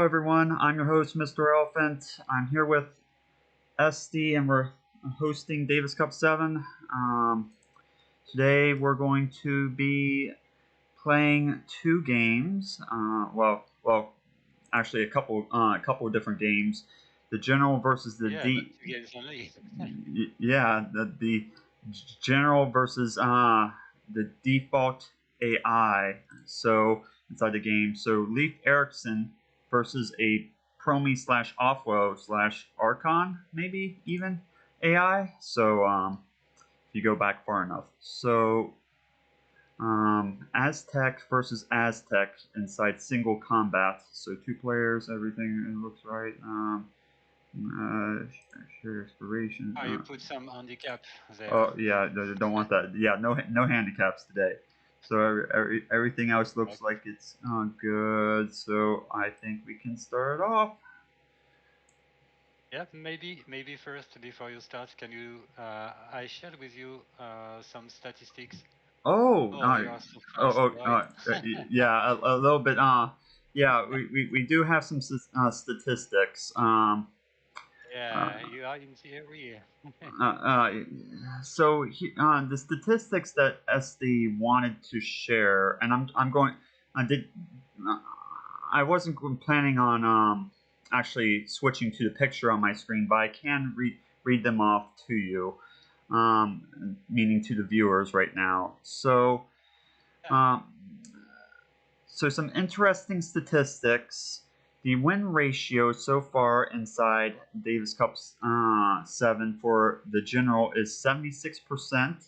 Hello, everyone. I'm your host, MrElephant. I'm here with Esty, and we're hosting Davis Cup 7. Today, we're going to be playing two games. Actually, a couple of different games. The general versus the Yeah, not two games only. yeah, the general versus the default AI. So inside the game, so Leif Ericson versus a Promi slash offwo slash Archon, maybe even AI. So if you go back far enough, so Aztec versus Aztec inside single combat. So two players, everything looks right. Share expiration. Oh, you put some handicap there. Oh yeah, don't want that. Yeah, no handicaps today. So everything else looks Correct. like it's good. So I think we can start off. Yeah, maybe first before you start, can you? I shared with you some statistics. Oh, Oh, you are so fast, oh, boy. yeah, a little bit. Yeah, we do have some statistics. Uh, Yeah, you are in theory. uh, uh, so the statistics that SD wanted to share, and I'm going. I did. Uh, I wasn't planning on actually switching to the picture on my screen, but I can read them off to you, meaning to the viewers right now. So, Yeah, um, so some interesting statistics. The win ratio so far inside Davis Cup 7 for the general is 76%.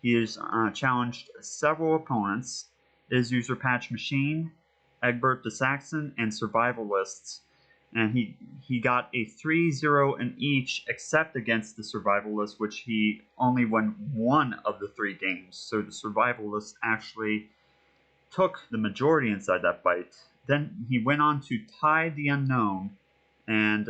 He has challenged several opponents. Is User Patch Machine, Egbert the Saxon, and Survivalists. And he got a 3-0 in each except against the Survivalist, which he only won one of the three games. So the Survivalist actually took the majority inside that fight. Then he went on to tie the unknown and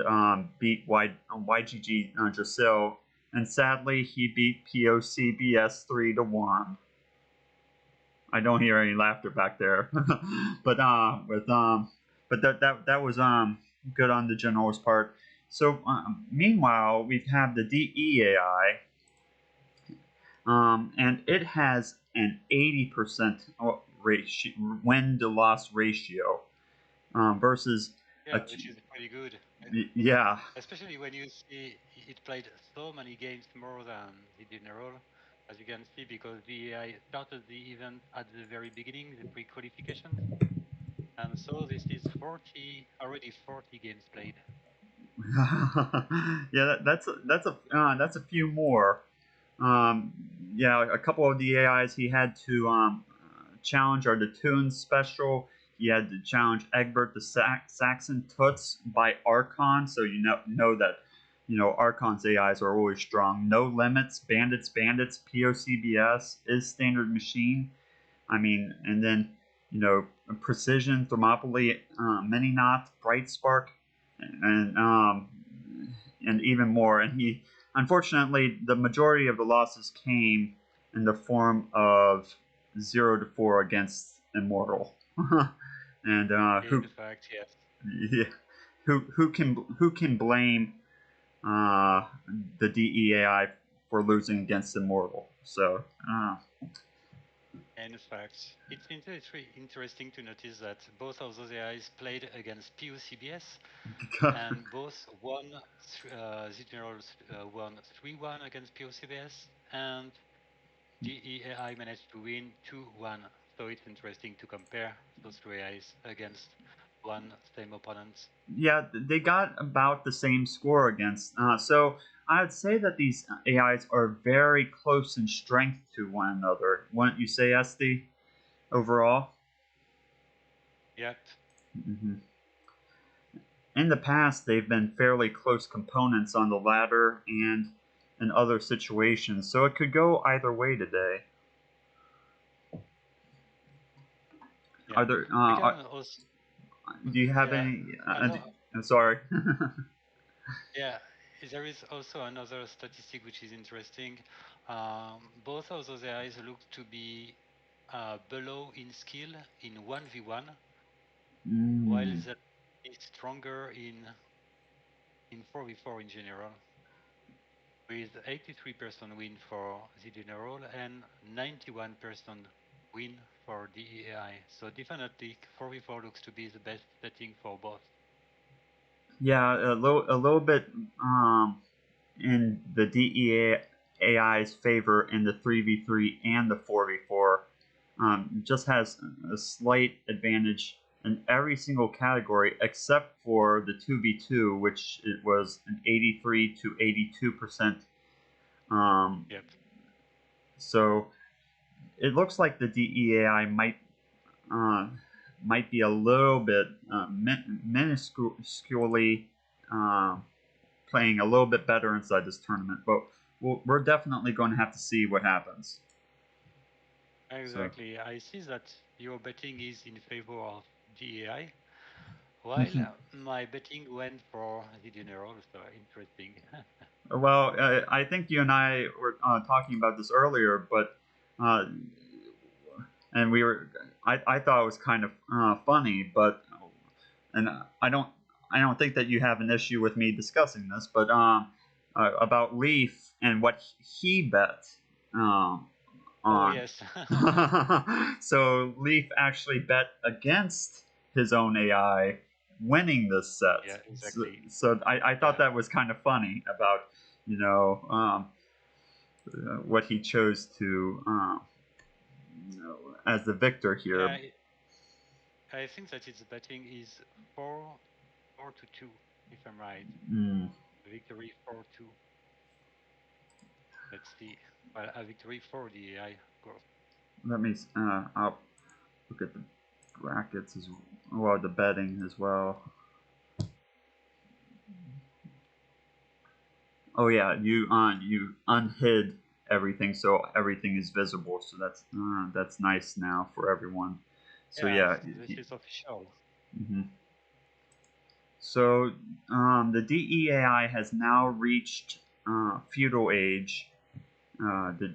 beat YGG Giselle. And sadly, he beat POCBS 3-1. I don't hear any laughter back there, but that was good on the general's part. So meanwhile, we've had the DEAI, and it has an 80% ratio, win to loss ratio versus yeah, a which is pretty good. yeah. Especially when you see it played so many games more than the general, as you can see, because the AI started the event at the very beginning, the pre-qualifications. And so this is already 40 games played. Yeah, that's a few more. Um, yeah, a couple of the AIs he had to challenge are the Toon Special. He had to challenge Egbert the Saxon Toots by Archon, so you know that Archon's AIs are always strong. No Limits, Bandits, POCBS is Standard Machine. I mean, and then Precision, Thermopylae, Mini Knot, Bright Spark, and and even more. And he, unfortunately, the majority of the losses came in the form of 0-4 against Immortal. And In fact, yes. yeah, who can blame uh, the DEAI for losing against Immortal? So. In fact, it's interesting to notice that both of those AIs played against POCBS, and both won. The generals won 3-1 against POCBS, and DEAI managed to win 2-1. So it's interesting to compare those two AIs against one same opponent. Yeah, they got about the same score against. So I'd say that these AIs are very close in strength to one another. Wouldn't you say, Esty, overall? Yep. In the past, they've been fairly close components on the ladder and in other situations, so it could go either way today. Yeah. Are there? We can also. Do you have Yeah. any? Another, I'm sorry. yeah. There is also another statistic which is interesting. Both of those AIs look to be below in skill in 1v1, while Mm. the is stronger in 4v4 in general, with 83% win for the general and 91% win for the AI. So definitely 4v4 looks to be the best setting for both. Yeah, a little bit in the DEAI's favor in the 3v3 and the 4v4. Just has a slight advantage in every single category except for the 2v2, which it was an 83 to 82%. Yep. So it looks like the DEAI might be a little bit minusculely playing a little bit better inside this tournament, but we're definitely going to have to see what happens. Exactly. So. I see that your betting is in favor of DEI, while my betting went for the general, so interesting. Well, I think you and I were talking about this earlier, but and we were I thought it was kind of funny, but and I don't think that you have an issue with me discussing this, but about Leif and what he bet. Oh yes. So Leif actually bet against his own AI winning this set. Yeah, exactly. So I thought that was kind of funny about what he chose to as the victor here. Yeah, I think that its betting is 4-2, if I'm right. Victory 4-2. Let's see. Well, a victory for the AI, of course. Let me. I'll look at the brackets as well, the betting as well. Oh yeah, you unhid everything, so everything is visible. So that's nice now for everyone. So yeah, this is official. So the DEAI has now reached feudal age. The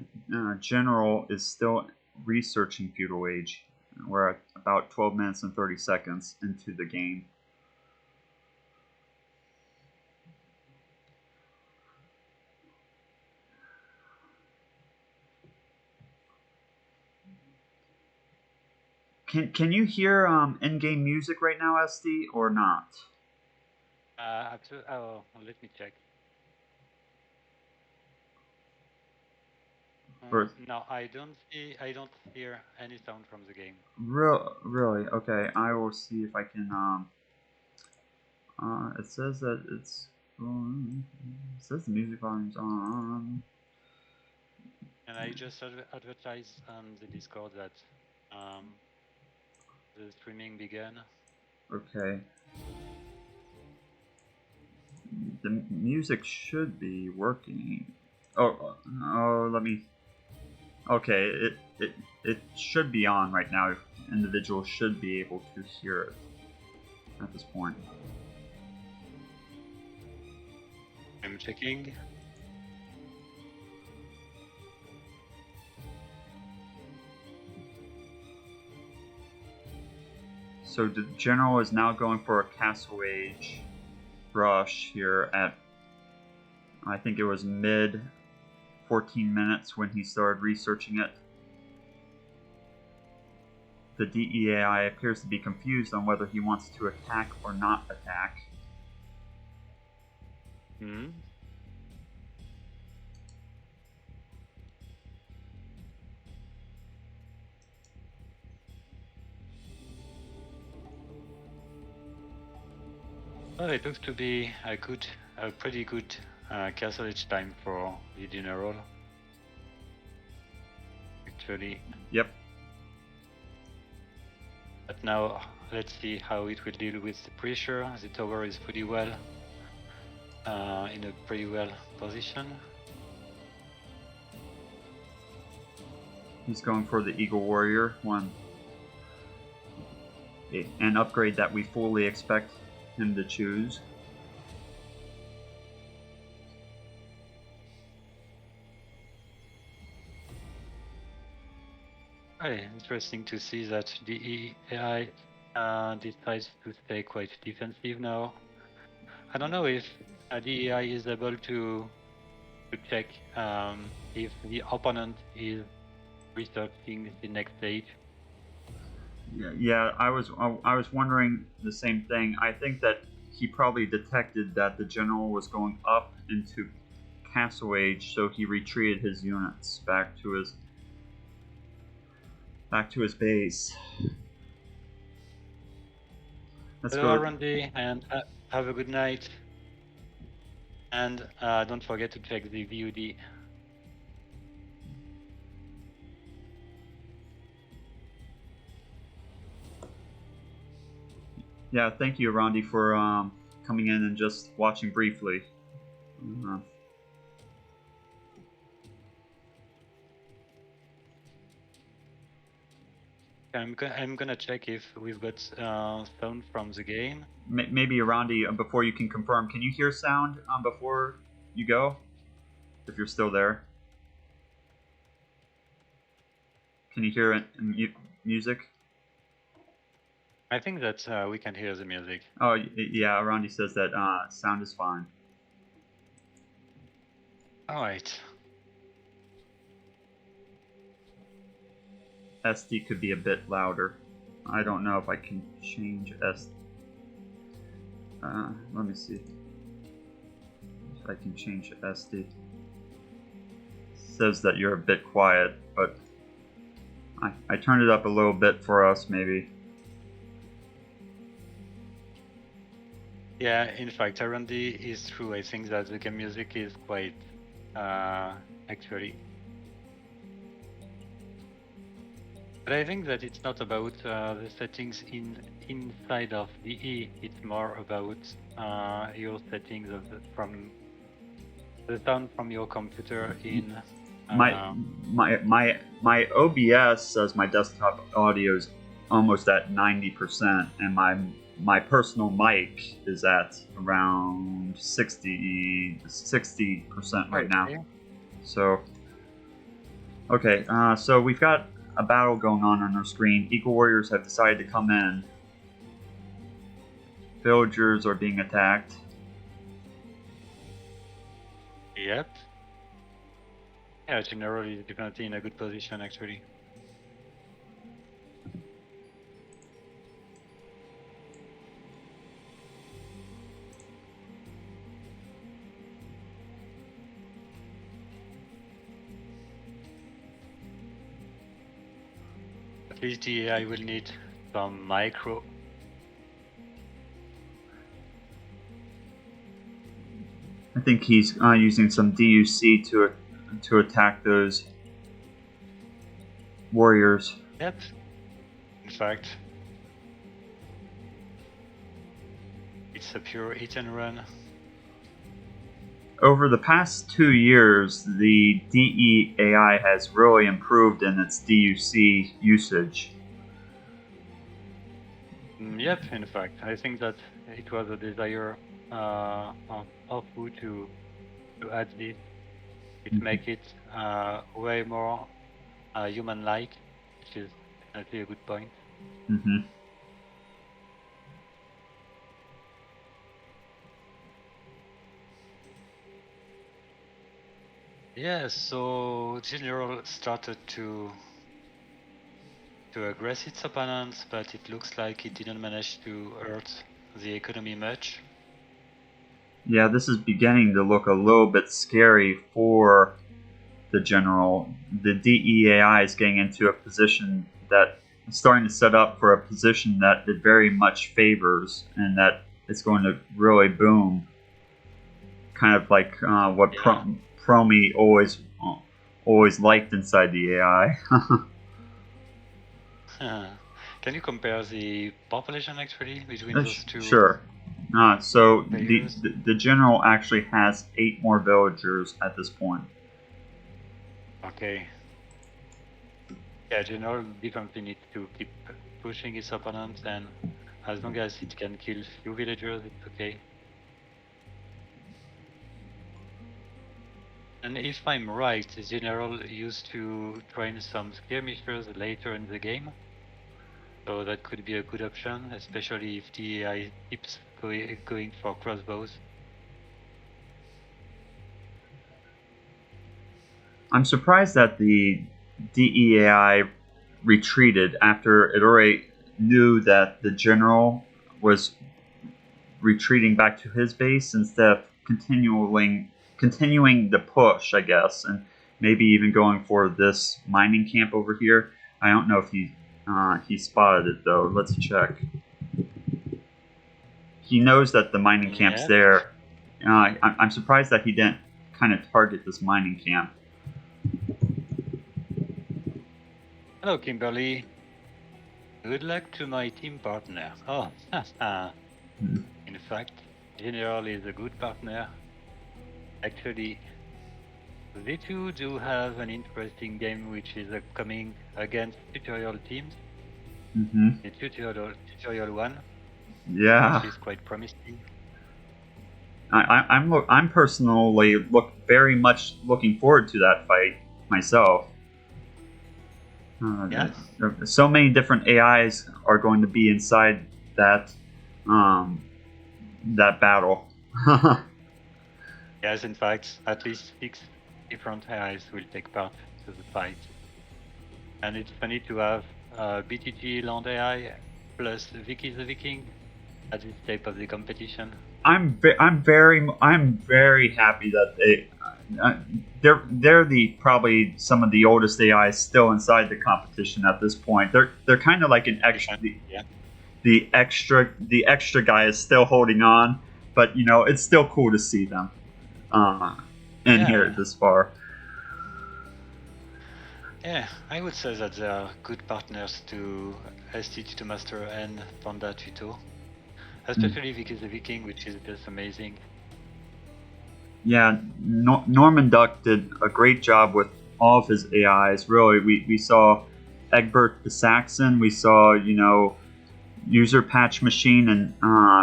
general is still researching feudal age. We're at about 12 minutes and 30 seconds into the game. Can you hear in-game music right now, Esty, or not? Oh, let me check. No, I don't hear any sound from the game. Really? Okay, I will see if I can. It says that it's. It says the music volume's on. And I just advertised on the Discord that the streaming began. Okay. The music should be working. Oh, let me. Okay, it should be on right now. Individuals should be able to hear it at this point. I'm checking. So the general is now going for a castle age rush here at, I think it was mid 14 minutes when he started researching it. The DEAI appears to be confused on whether he wants to attack or not attack. Well, it looks to be a pretty good castle age time for the general. Actually. Yep. But now let's see how it will deal with the pressure. The tower is pretty well in a pretty well position. He's going for the Eagle Warrior, an upgrade that we fully expect him to choose. Very interesting to see that the AI decides to stay quite defensive now. I don't know if the AI is able to check if the opponent is researching the next stage. Yeah, I was wondering the same thing. I think that he probably detected that the general was going up into Castle Age, so he retreated his units back to his base. Let's Hello, go. Randy, and have a good night. And don't forget to check the VOD. Yeah, thank you, Rondi, for coming in and just watching briefly. I'm gonna check if we've got sound from the game. Maybe, Rondi, before you can confirm, can you hear sound before you go? If you're still there. Can you hear music? I think that we can hear the music. Oh, yeah, Rondi says that sound is fine. Alright. Esty could be a bit louder. I don't know if I can change Esty. Let me see if I can change Esty. Says that you're a bit quiet, but I turned it up a little bit for us, maybe. Yeah, in fact, R&D is true. I think that the game music is quite actually. But I think that it's not about the settings inside of DE. It's more about your settings from the sound from your computer in. My OBS says my desktop audio is almost at 90%, and my personal mic is at around 60% right now. So, okay, so we've got a battle going on our screen. Eagle Warriors have decided to come in. Villagers are being attacked. Yep. Yeah, generally definitely in a good position actually. At least the AI will need some micro. I think he's using some DUC to attack those warriors. Yep. In fact, it's a pure hit and run. Over the past 2 years, the DE AI has really improved in its DUC usage. Yep, in fact, I think that it was a desire of offwo to add this. It make it way more human-like, which is definitely a good point. Yeah, so General started to aggress its opponents, but it looks like it didn't manage to hurt the economy much. Yeah, this is beginning to look a little bit scary for the general. The DEAI is getting into a position that is starting to set up for a position that it very much favors, and that it's going to really boom. Kind of like what Promi always liked inside the AI. Can you compare the population actually between those two? Sure. So the general actually has 8 more villagers at this point. Okay. Yeah, general definitely needs to keep pushing its opponents, and as long as it can kill few villagers, it's okay. And if I'm right, General used to train some skirmishers later in the game. So that could be a good option, especially if the AI keeps going for crossbows. I'm surprised that the DEAI retreated after it already knew that the general was retreating back to his base instead of continuing the push, I guess, and maybe even going for this mining camp over here. I don't know if he spotted it though. Let's check. He knows that the mining camp's there. I'm surprised that he didn't kind of target this mining camp. Hello, Kimberly. Good luck to my team partner. Oh, in fact, General is a good partner. Actually, they two do have an interesting game which is upcoming against tutorial teams. The tutorial 1. Yeah. Which is quite promising. I'm personally very much looking forward to that fight myself. Yes. So many different AIs are going to be inside that that battle. Yes, in fact, at least 6 different AIs will take part to the fight. And it's funny to have BTG Land AI plus Vicky the Viking at this stage of the competition. I'm very happy that they're probably some of the oldest AIs still inside the competition at this point. They're kind of like an extra. Yeah. The extra guy is still holding on, but it's still cool to see them in here this far. Yeah, I would say that they are good partners to Esty to Master and Panda Tuto. Especially Vicky the Viking, which is just amazing. Yeah, Norman Duck did a great job with all of his AIs. Really, we saw Egbert the Saxon. We saw User Patch Machine and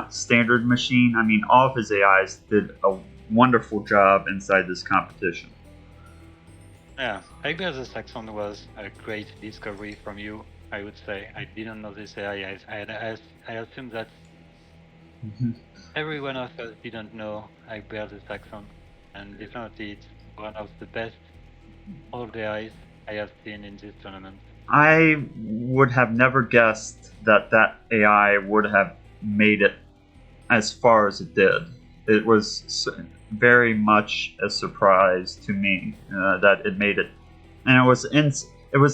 Standard Machine. I mean, all of his AIs did a wonderful job inside this competition. Yeah, Egbert the Saxon was a great discovery from you. I would say I didn't know this AI. I assume that. Every one of us didn't know Egbert the Saxon, and definitely it's one of the best old AIs I have seen in this tournament. I would have never guessed that AI would have made it as far as it did. It was very much a surprise to me that it made it, and it was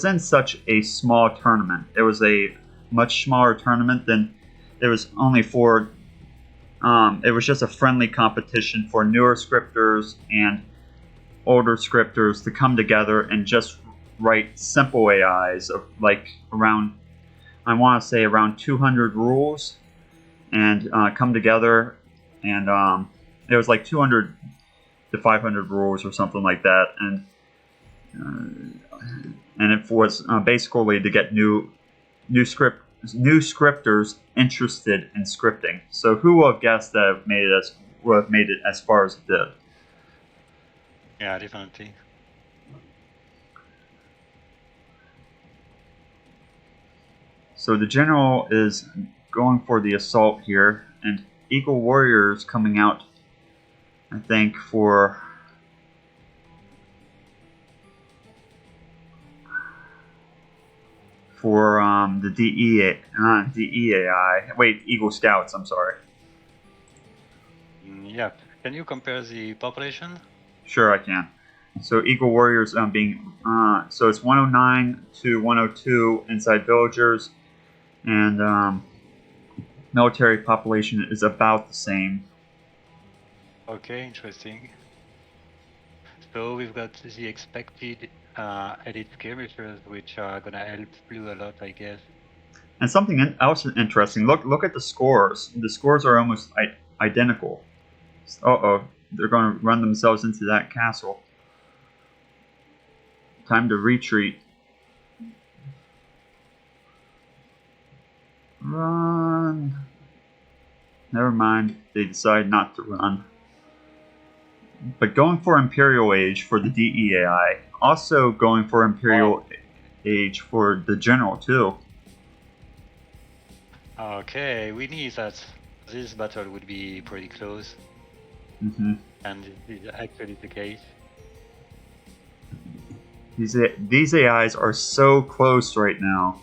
in such a small tournament. It was a much smaller tournament than it was only for. It was just a friendly competition for newer scripters and older scripters to come together and just write simple AIs of around 200 rules and come together, and it was 200 to 500 rules or something like that, and it was basically to get new scripters interested in scripting. So who would have guessed that would have made it as far as it did? Yeah, definitely. So the general is going for the assault here, and Eagle Warriors coming out, I think, for the DEAI. Wait, Eagle Scouts, I'm sorry. Yeah. Can you compare the population? Sure, I can. So Eagle Warriors being so it's 109 to 102 inside villagers, and military population is about the same. Okay, interesting. So we've got the expected elite skirmishers, which are gonna help Blue a lot, I guess. And something else interesting. Look at the scores. The scores are almost identical. They're going to run themselves into that castle. Time to retreat. Run. Never mind. They decide not to run. But going for Imperial Age for the DEAI. Also going for Imperial Age for the General, too. Okay, we knew that this battle would be pretty close, and this is actually the case. These AIs are so close right now.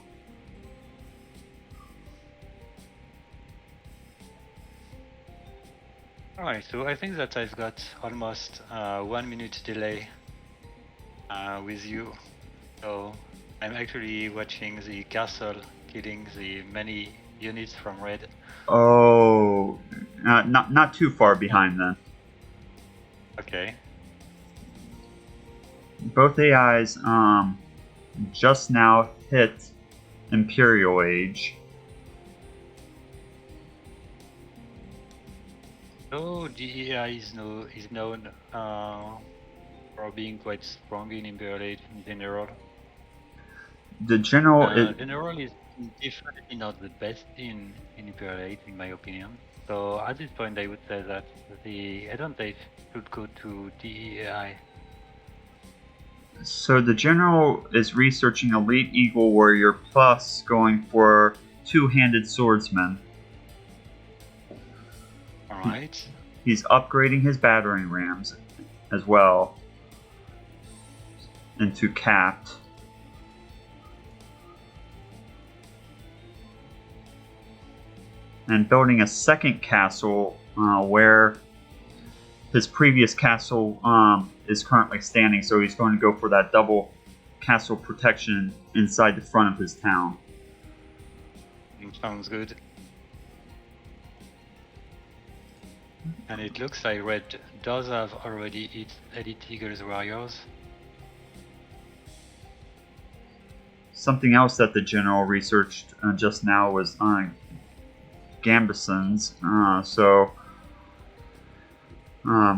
Alright, so I think that I've got almost 1 minute delay with you. So I'm actually watching the castle killing the many units from red. Oh, not too far behind then. Okay. Both AIs just now hit Imperial Age. So DEI is known for being quite strong in Imperial Age in general. The general General is definitely not the best in Imperial Age, in my opinion. So at this point, I would say that the advantage should go to DEI. So the general is researching Elite Eagle Warrior plus going for two-handed swordsman. Alright. He's upgrading his battering rams as well into capped. And building a second castle where his previous castle is currently standing, so he's going to go for that double castle protection inside the front of his town. Sounds good. And it looks like red does have already its Elite Eagles Warriors. Something else that the general researched just now was Gambesons,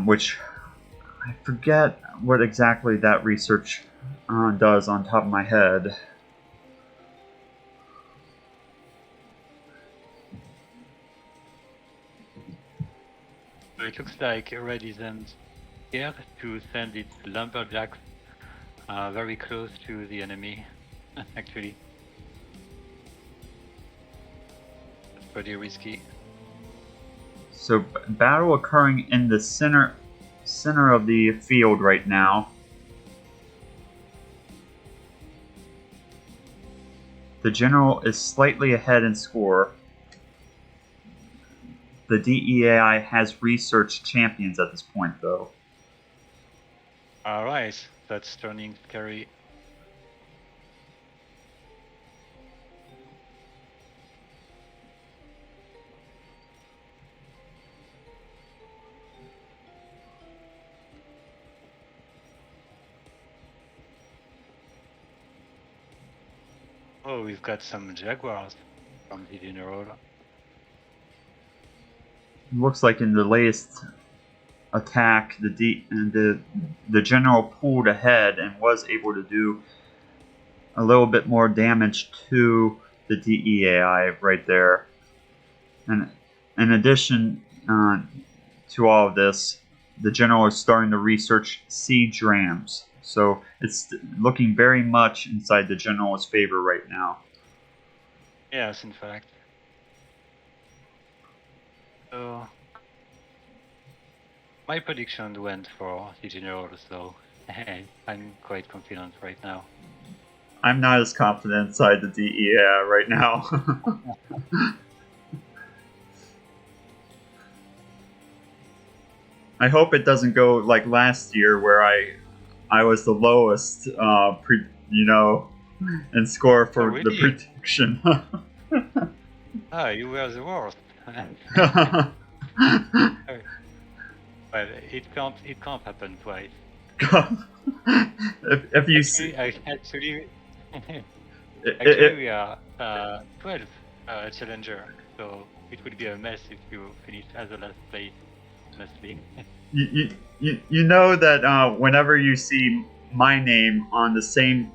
which I forget what exactly that research does on top of my head. So it looks like red isn't scared to send its lumberjacks very close to the enemy, actually. That's pretty risky. So battle occurring in the center of the field right now. The general is slightly ahead in score. The DEAI has researched champions at this point, though. Alright, that's turning scary. Oh, we've got some jaguars from the general. Looks like in the latest attack, the general pulled ahead and was able to do a little bit more damage to the DEAI right there. And in addition to all of this, the general is starting to research siege rams. So it's looking very much inside the general's favor right now. Yes, in fact. So my prediction went for the general, so I'm quite confident right now. I'm not as confident inside the DEAI right now. I hope it doesn't go like last year where I was the lowest, in score for really? the prediction. Ah, you were the worst. But it can't happen twice. if you see, Actually, we are 12 challenger, so it would be a mess if you finish as the last place. Honestly. you know that whenever you see my name on the same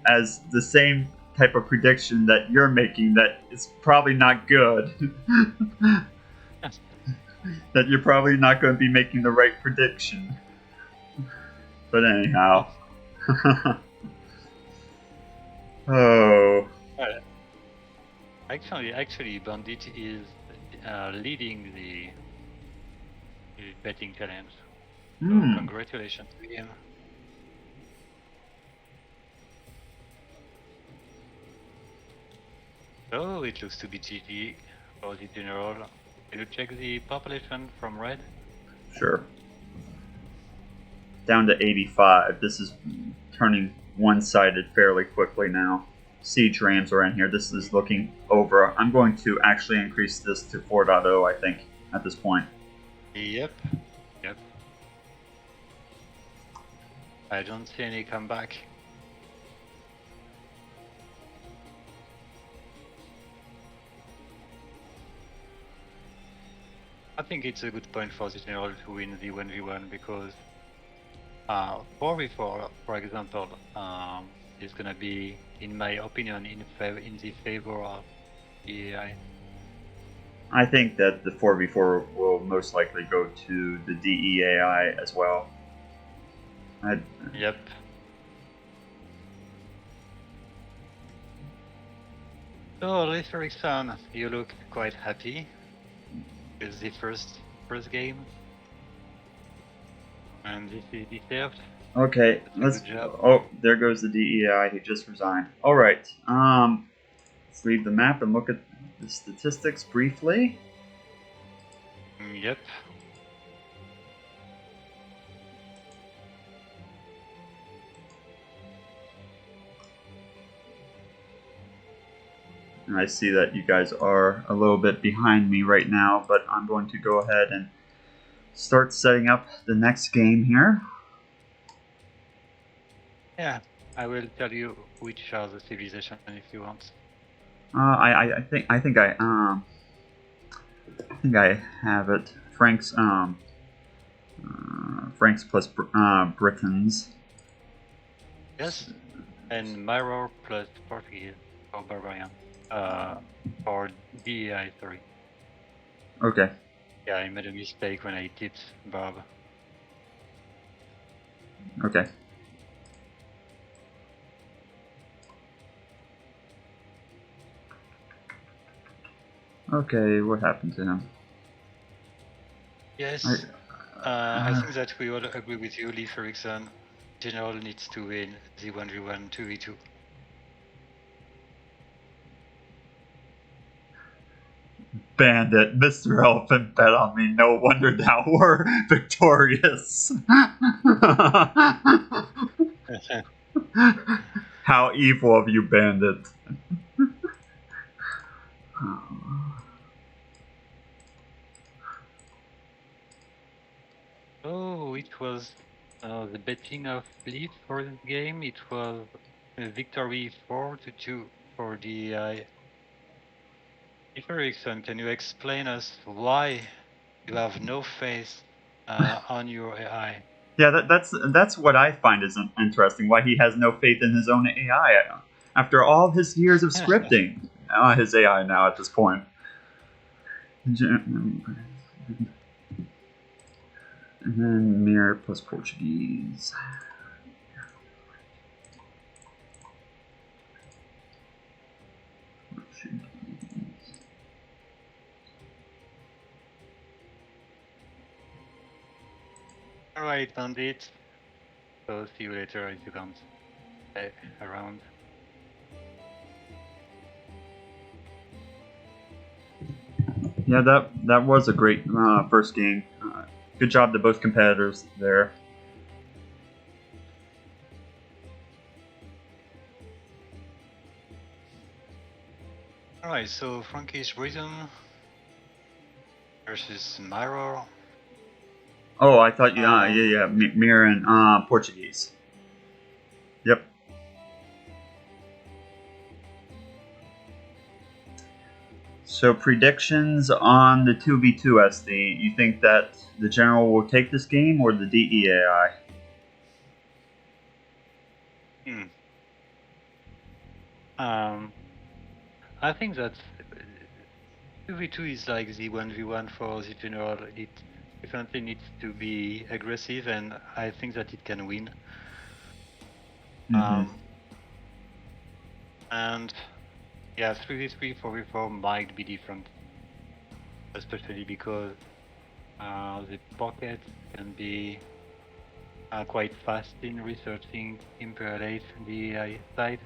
as the same type of prediction that you're making, that it's probably not good. That you're probably not going to be making the right prediction. But anyhow. Oh. Actually, Bandit is leading the betting challenge. So congratulations to him. So it looks to be GG for the general. Can you check the population from red? Sure. Down to 85. This is turning one-sided fairly quickly now. Siege Rams are in here. This is looking over. I'm going to actually increase this to 4.0, I think, at this point. Yep. I don't see any comeback. I think it's a good point for the general to win the 1v1 because 4v4, for example, is gonna be, in my opinion, in the favor of the AI. I think that the 4v4 will most likely go to the DEAI as well. Yep. So, Leif Ericson, you look quite happy with the first game, and this is deserved. Okay, let's. Oh, there goes the DEI. He just resigned. All right. Let's leave the map and look at the statistics briefly. Yep. And I see that you guys are a little bit behind me right now, but I'm going to go ahead and start setting up the next game here. Yeah, I will tell you which are the civilizations if you want. I think I have it. Franks plus Britons. Yes, and Mirror plus Portuguese or Barbarian. For DEI 3. Okay. Yeah, I made a mistake when I tipped Bob. Okay. Okay, what happened to him? Yes, I think that we all agree with you, Leif Ericson. General needs to win the 1v1 2v2. Bandit, MrElephant bet on me. No wonder now we're victorious. How evil of you, Bandit. Oh, it was the betting of Leif for this game. It was a victory 4-2 for DEI. Leif Ericson, can you explain us why you have no faith on your AI? Yeah, that's what I find is interesting. Why he has no faith in his own AI after all his years of scripting. His AI now at this point. And then Mirror plus Portuguese. Alright, Bandit. So see you later if you can't stay around. Yeah, that was a great first game. Good job to both competitors there. Alright, so Frankish Britain versus Mirror. Oh, I thought yeah, Mirror and Portuguese. Yep. So predictions on the 2v2 Esty. You think that the general will take this game or the DEAI? I think that 2v2 is like the 1v1 for the general. It definitely needs to be aggressive, and I think that it can win. And Yeah, 3v3, 4v4 might be different, especially because the pocket can be quite fast in researching MrElephant the AI side.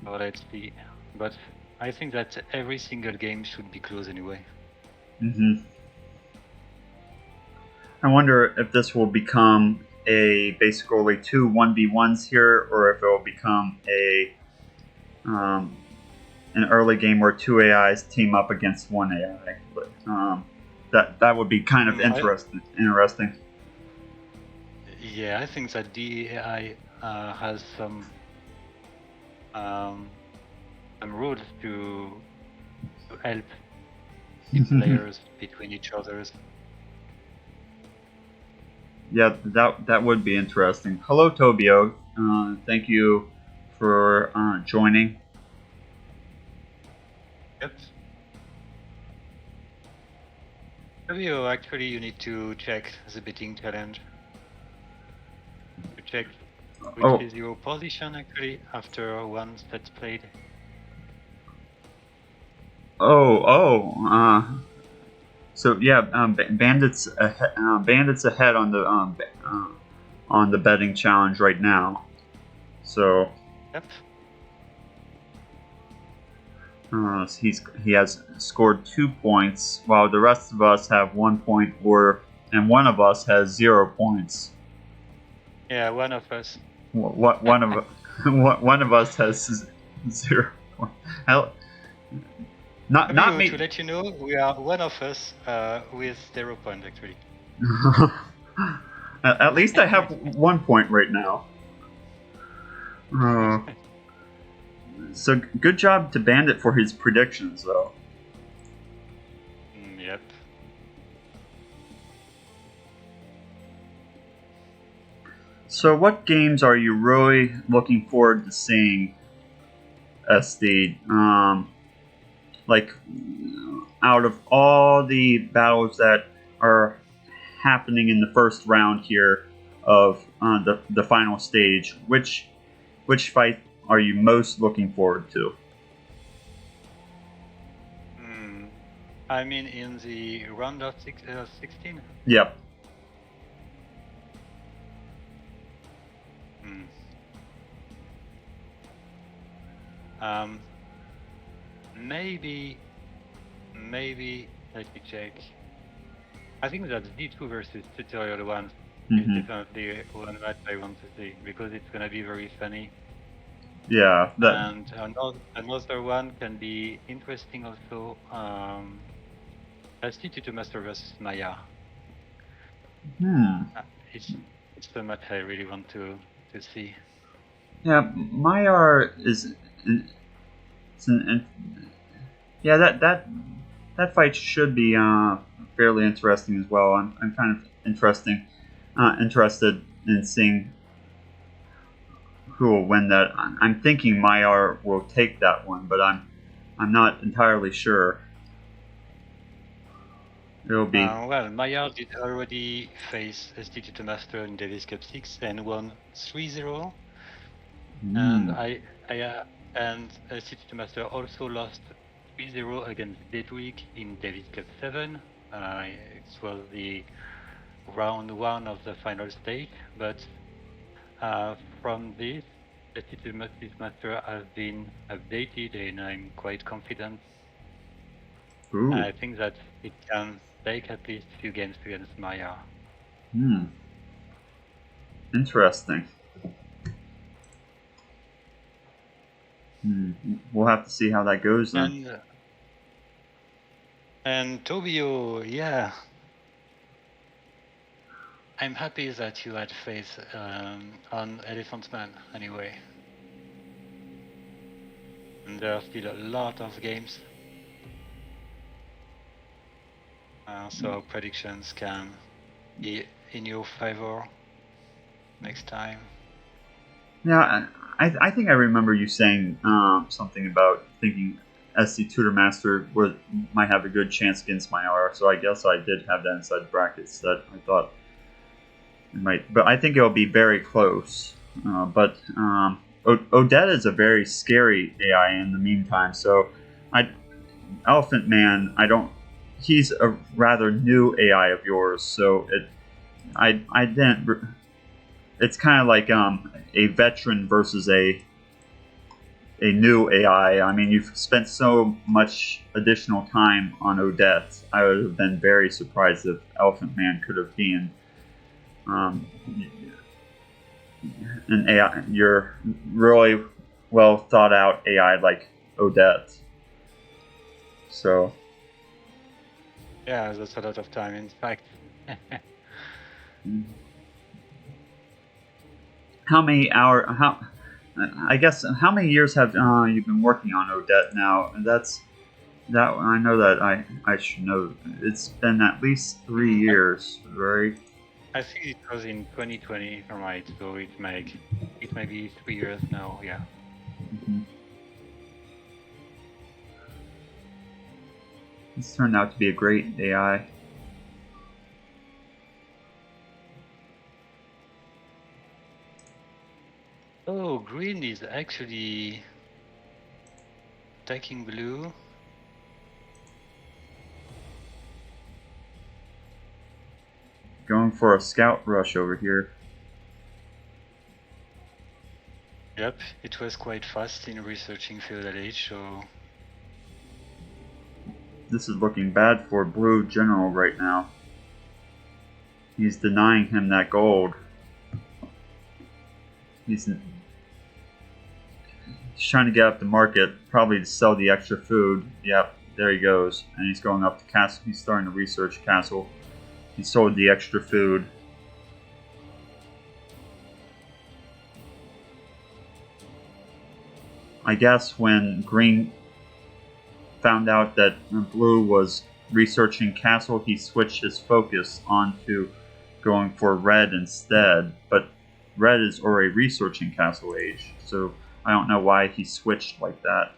So let's see. But I think that every single game should be close anyway. I wonder if this will become a basically 2 1v1s here, or if it will become an early game where 2 AIs team up against 1 AI. But that would be kind of interesting. Yeah, I think that the AI has some rules to help the players between each others. Yeah, that would be interesting. Hello, Tobio. Thank you for joining. Yep. Tobio, actually, you need to check the betting challenge. To check which is your position actually after one set's played. So yeah, bandits ahead on the betting challenge right now. So yep. He has scored 2 points, while the rest of us have 1 point, and one of us has 0 points. Yeah, one of us. One of us has 0 points. Not me. To let you know, we are one of us with 0 point actually. At least I have 1 point right now. So good job to Bandit for his predictions, though. Yep. So what games are you really looking forward to seeing, Esty? Like, out of all the battles that are happening in the first round here of the final stage, which fight are you most looking forward to? I mean, in the round of 16? Yep. Maybe, let me check. I think that D2 versus Tutorial 1 is definitely one that I want to see, because it's gonna be very funny. Yeah. And another one can be interesting also, Esty to Master versus Maya. It's so much I really want to see. Yeah, Maya is... Yeah, that fight should be fairly interesting as well. I'm kind of interested in seeing who will win that. I'm thinking Maya will take that one, but I'm not entirely sure. It'll be well, Maya did already face Esty to Master in Davis Cup 6 and won 3-0. And and Esty to Master also lost 3-0 against Deadwick in Davis Cup 7. It was the round 1 of the final stage, but from this, Esty to Master has been updated, and I'm quite confident. I think that it can take at least a few games against Maya. Interesting. We'll have to see how that goes then. And Tobio, yeah. I'm happy that you had faith on Elephant Man anyway. And there are still a lot of games. So predictions can be in your favor next time. Yeah, I think I remember you saying something about thinking Esty Tutor Master might have a good chance against Maya, so I guess I did have that inside brackets that I thought it might. But I think it'll be very close. But Odette is a very scary AI in the meantime. So, Elephant Man, he's a rather new AI of yours. So I didn't. It's kind of like a veteran versus a new AI. I mean, you've spent so much additional time on Odette. I would have been very surprised if Elephant Man could have been an AI. You're really well thought out AI like Odette. So. Yeah, that's a lot of time, in fact. How many I guess how many years have you been working on Odette now? I know that I should know. It's been at least 3 years, right? I think it was in 2020, right? So it may be 3 years now. Yeah. Mm-hmm. This turned out to be a great AI. Oh, green is actually attacking blue. Going for a scout rush over here. Yep, it was quite fast in researching Feudal Age, so... This is looking bad for Blue General right now. He's denying him that gold. He's trying to get up the market, probably to sell the extra food. Yep, there he goes. And he's going up to castle. He's starting to research castle. He sold the extra food. I guess when Green found out that Blue was researching castle, he switched his focus onto going for Red instead. But Red is already researching Castle Age, so I don't know why he switched like that.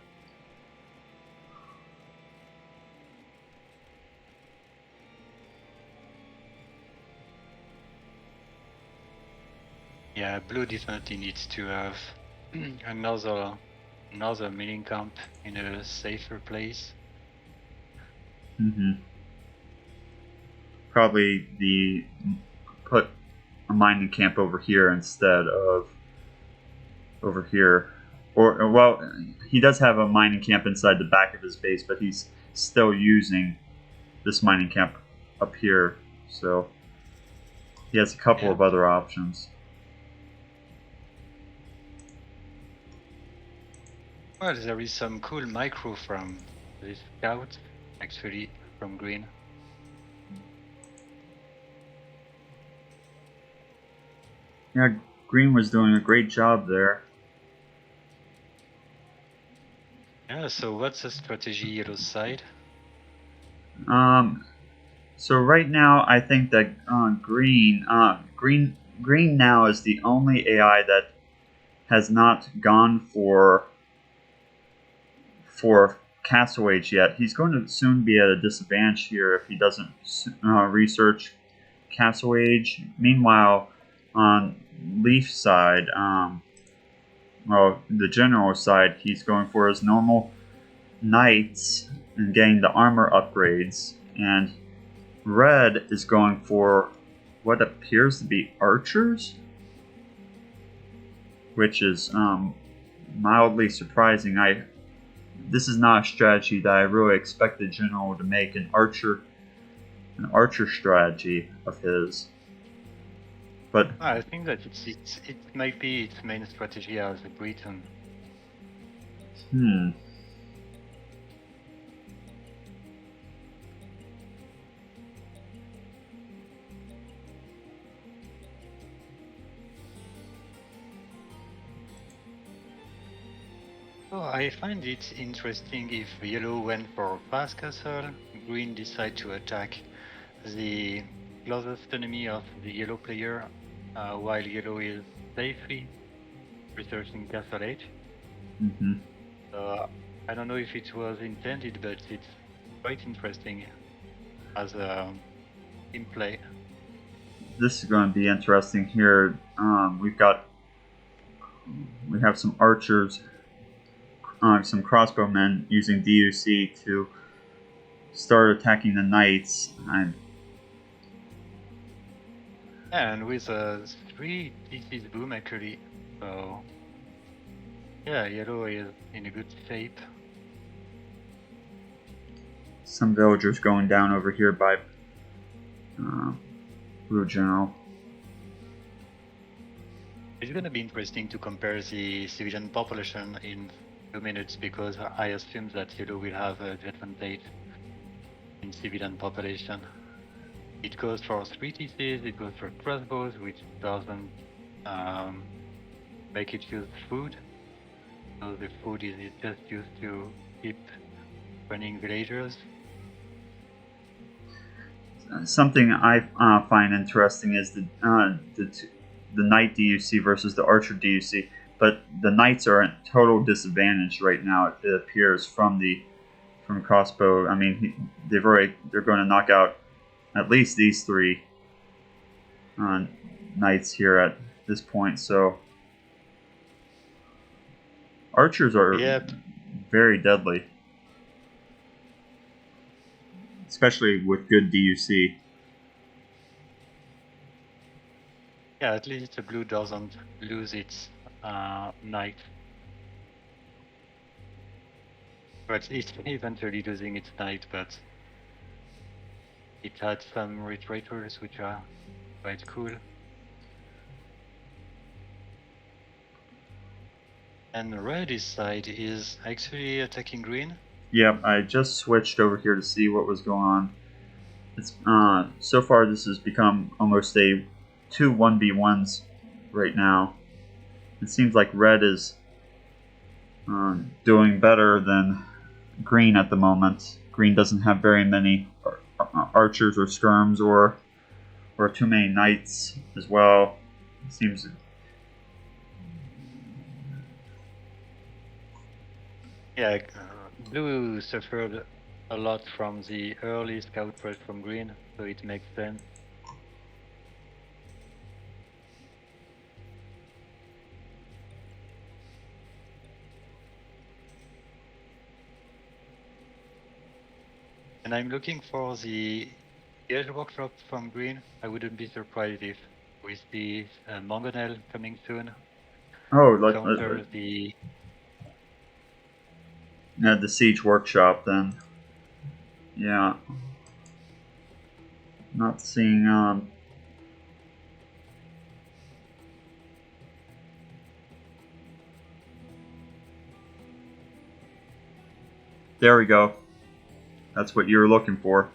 Yeah, Blue definitely needs to have another mining camp in a safer place. Probably put a mining camp over here instead of over here. Or, well, he does have a mining camp inside the back of his base, but he's still using this mining camp up here. So he has a couple of other options. Well, there is some cool micro from this scout, actually, from green. Yeah, green was doing a great job there. Yeah, so what's the strategy yellow side? So right now I think that green now is the only AI that has not gone for Castle Age yet. He's going to soon be at a disadvantage here if he doesn't research Castle Age. Meanwhile, on Leif's side, well, the general side, he's going for his normal knights and getting the armor upgrades. And Red is going for what appears to be archers, which is mildly surprising. This is not a strategy that I really expect the general to make, an archer strategy of his. But I think that it might be its main strategy as a Briton. Oh, I find it interesting if yellow went for fast castle, green decide to attack the closest enemy of the yellow player, while yellow is safely researching Castle Age. So I don't know if it was intended, but it's quite interesting as a team play. This is going to be interesting here. We've got we have some archers, some crossbowmen using DUC to start attacking the knights. And with a 3 DC's boom actually, so yeah, yellow is in a good shape. Some villagers going down over here by Blue General. It's going to be interesting to compare the civilian population in 2 minutes, because I assume that yellow will have an advantage in civilian population. It goes for 3 TCs, it goes for crossbows, which doesn't make it use food. So the food is just used to keep running villagers. Something I find interesting is the knight DUC versus the archer DUC, but the knights are at total disadvantage right now. It appears from crossbow. I mean, they're going to knock out at least these 3 knights here at this point. So archers are very deadly, especially with good DUC. Yeah, at least the blue doesn't lose its knight. But it's eventually losing its knight, but it had some retreaters which are quite cool. And red's side is actually attacking green. Yep, I just switched over here to see what was going on. It's so far this has become almost a 2 1v1s right now. It seems like red is doing better than green at the moment. Green doesn't have very many archers or skirms or too many knights as well. It seems. Yeah, blue suffered a lot from the early scout rush from green, so it makes sense. And I'm looking for the edge workshop from green. I wouldn't be surprised if we see Mangonel coming soon. Oh, the siege workshop then. Yeah. Not seeing There we go. That's what you were looking for.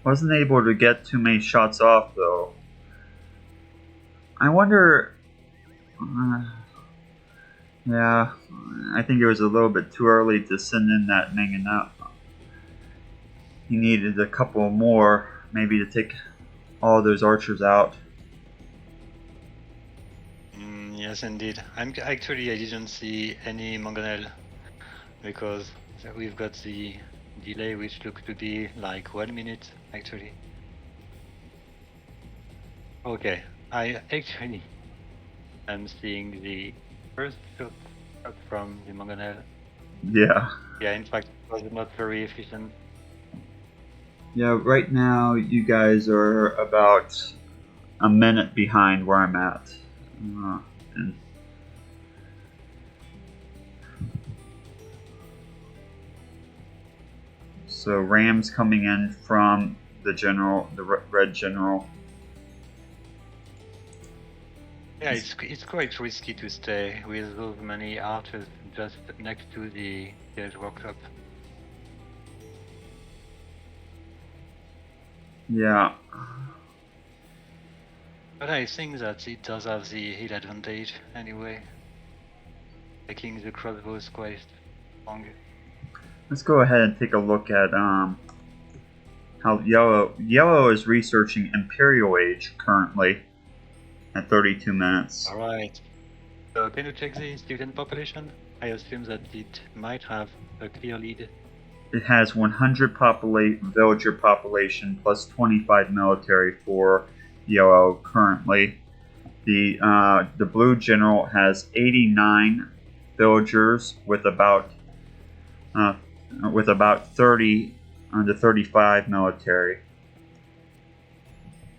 Wasn't able to get too many shots off though. I wonder. Yeah, I think it was a little bit too early to send in that Mangonel. He needed a couple more, maybe, to take all those archers out. Yes, indeed. I didn't see any Mangonel because we've got the delay, which looks to be like 1 minute actually. Okay, I actually am seeing the first shot from the Mangonel. Yeah. Yeah, in fact, it was not very efficient. Yeah, right now you guys are about a minute behind where I'm at. And so Rams coming in from the general, the red general. Yeah, it's quite risky to stay with those many archers just next to the edge workshop. Yeah. But I think that it does have the heal advantage anyway. Making the crossbows quite strong. let's go ahead and take a look at how yellow is researching Imperial Age currently at 32 minutes. Alright. So can you check the student population? I assume that it might have a clear lead. It has 100 villager population plus 25 military for yellow currently. The blue general has 89 villagers with about 30 to 35 military,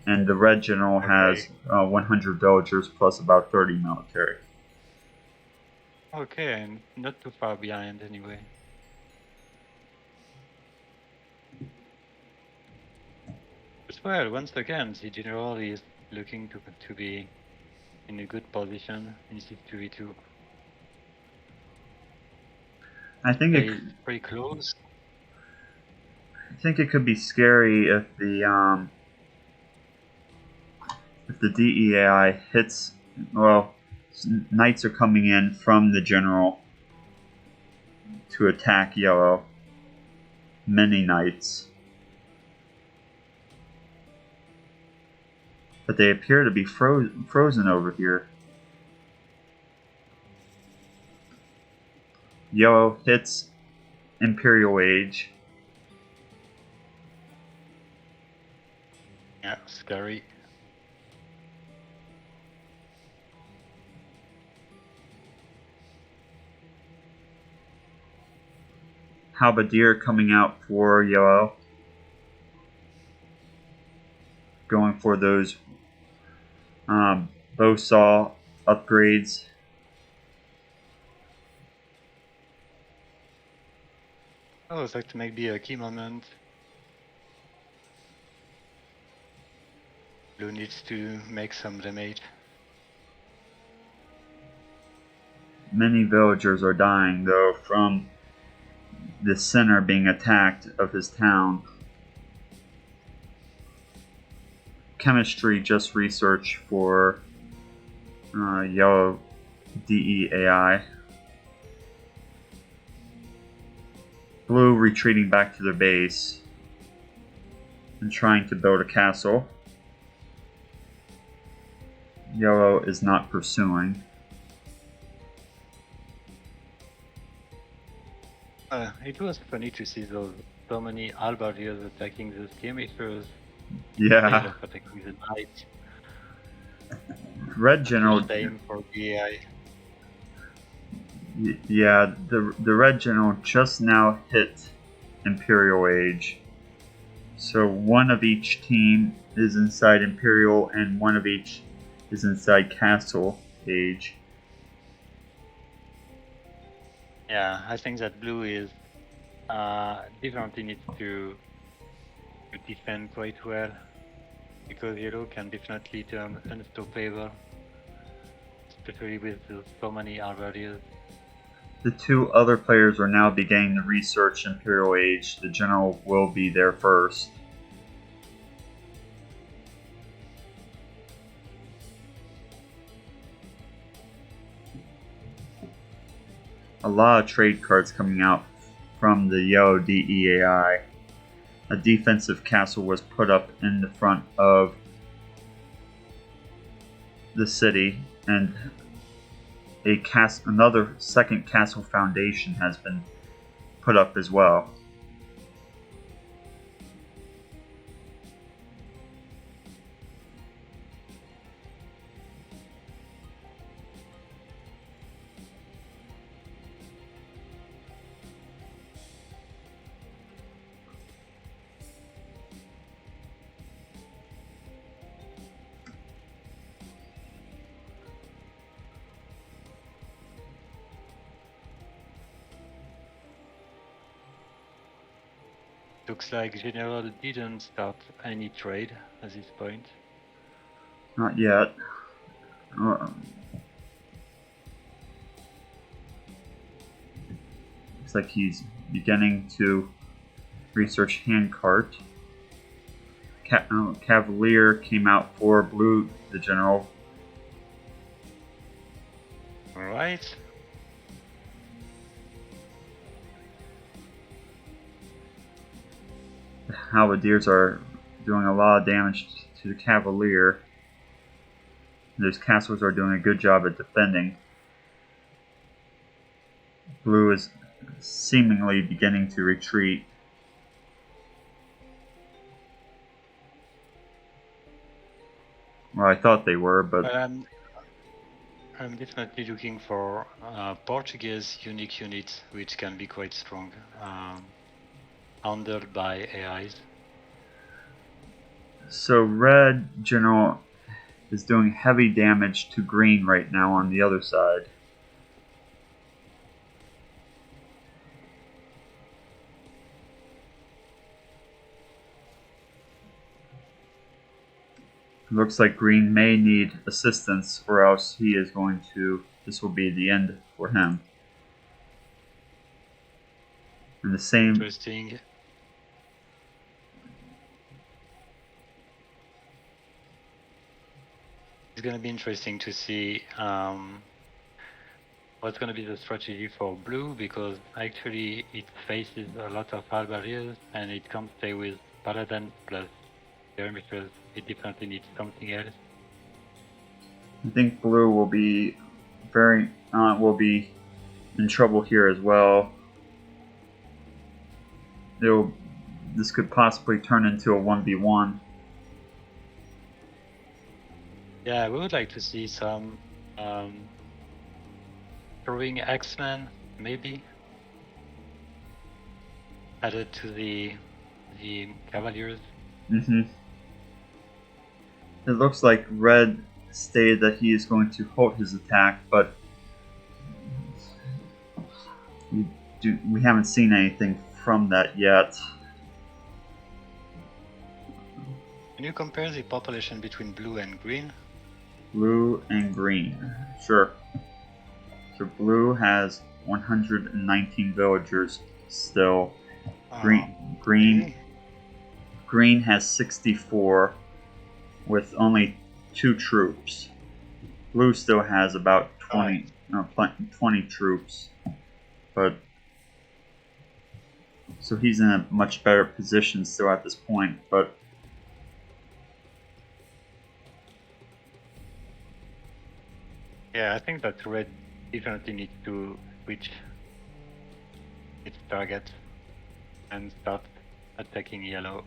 and the red general has 100 villagers plus about 30 military. Okay, and not too far behind anyway. As well, once again, the general is looking to be in a good position in 6-2v2. I think it's pretty close. I think it could be scary if the DEAI hits. Well, knights are coming in from the general to attack yellow. Many knights. But they appear to be frozen over here. Yellow hits Imperial Age. Yeah, scary. Halberdier coming out for yellow. Going for those bow saw upgrades. Oh, that might be a key moment. Blue needs to make some damage. Many villagers are dying though from the center being attacked of his town. Chemistry just researched for yellow DEAI. Blue retreating back to their base and trying to build a castle. Yellow is not pursuing. It was funny to see so many halberdiers attacking the skirmishers. Yeah. Protecting the knights. Red general. Same for DEI. Yeah, the red general just now hit Imperial Age. So one of each team is inside Imperial and one of each is inside Castle Age. Yeah, I think that blue is definitely needs to defend quite well, because yellow can definitely turn unstoppable, especially with so many halberdiers. The two other players are now beginning to research Imperial Age. The general will be there first. A lot of trade cards coming out from the yellow DEAI. A defensive castle was put up in the front of the city, and another second castle foundation has been put up as well. Looks like General didn't start any trade at this point. Not yet. Looks like he's beginning to research handcart. Cavalier came out for blue, the general. Alright. halberdiers are doing a lot of damage to the cavalier. Those castles are doing a good job at defending. Blue is seemingly beginning to retreat. Well, I thought they were, but I'm definitely looking for Portuguese unique units, which can be quite strong, handled by AIs. So red general is doing heavy damage to green right now on the other side. Looks like green may need assistance, or else he is going to, this will be the end for him. And the same. Interesting. It's going to be interesting to see what's going to be the strategy for blue, because actually it faces a lot of halberdiers and it can't stay with paladin plus skirmishers. It definitely needs something else. I think blue will be in trouble here as well. This could possibly turn into a 1v1. Yeah, we would like to see some throwing X-Men, maybe, added to the Cavaliers. Mm-hmm. It looks like red stated that he is going to halt his attack, but we haven't seen anything from that yet. Can you compare the population between blue and green? Blue and green, sure. So blue has 119 villagers still. Green has 64 with only 2 troops. Blue still has about 20 troops, but so he's in a much better position still at this point. But yeah, I think that red definitely needs to switch its target and start attacking yellow.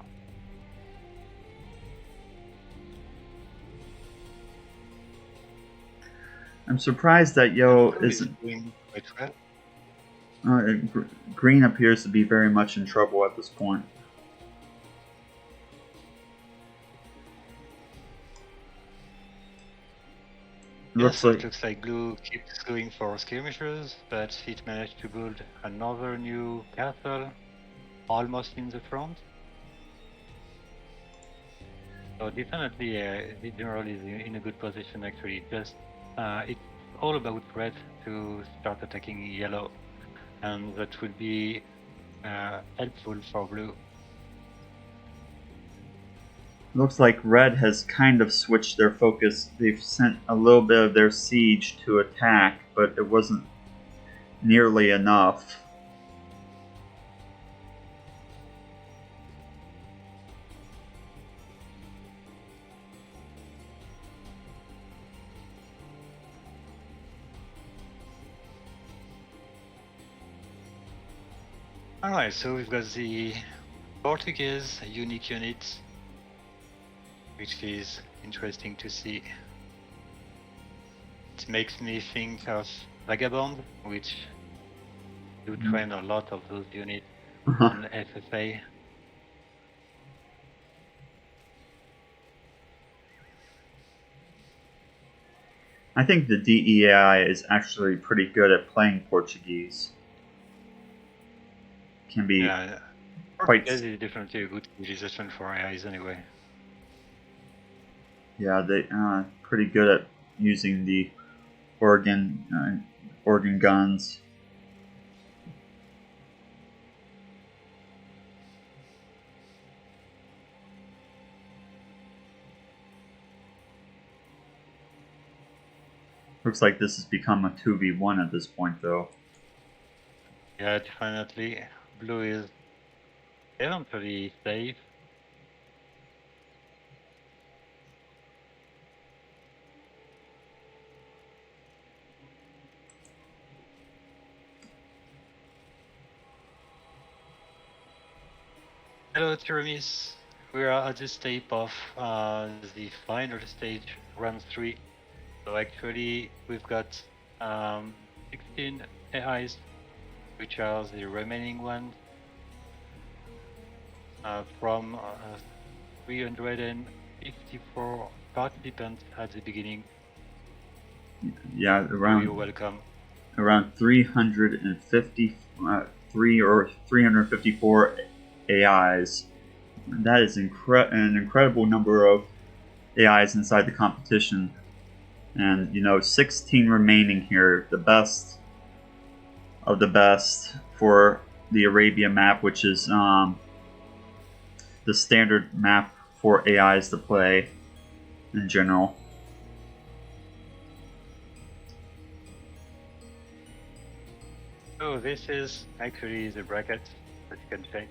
I'm surprised that yellow isn't. Green appears to be very much in trouble at this point. Yes, it looks like blue keeps going for skirmishers, but it managed to build another new castle almost in the front. So definitely the general is in a good position actually. Just it's all about red to start attacking yellow, and that will be helpful for blue. Looks like red has kind of switched their focus. They've sent a little bit of their siege to attack, but it wasn't nearly enough. Alright, so we've got the Portuguese unique unit, which is interesting to see. It makes me think of Vagabond, which do train a lot of those units on FFA. I think the DEI is actually pretty good at playing Portuguese. Can be quite. Portuguese is definitely a good civilization for AIs anyway. Yeah, they pretty good at using the organ guns. Looks like this has become a 2v1 at this point, though. Yeah, definitely. Blue is eventually safe, Hello, Tiramis. We are at the stage of the final stage, round 3. So actually, we've got 16 AIs, which are the remaining ones from 354 participants at the beginning. Yeah, So you're welcome. Around 353 or 354 AIs. That is an incredible number of AIs inside the competition. And, 16 remaining here, the best of the best for the Arabia map, which is the standard map for AIs to play in general. So this is actually the bracket that you can check.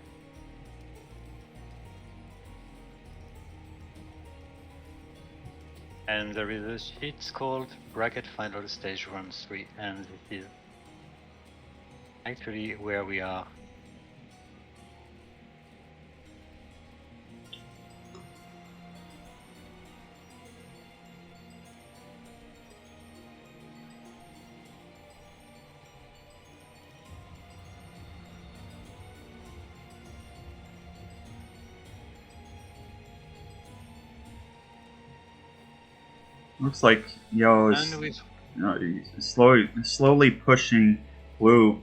And there is a sheet called Bracket Final Stage Round 3, and this is actually where we are. Looks like Yo is slowly pushing Blue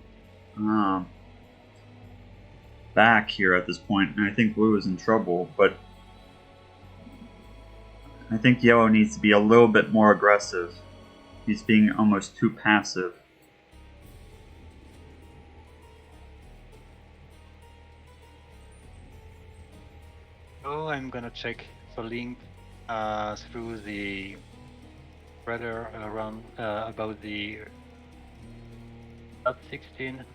back here at this point, and I think Blue is in trouble, but I think Yellow needs to be a little bit more aggressive. He's being almost too passive. So I'm gonna check the link through the threader around about the top 16.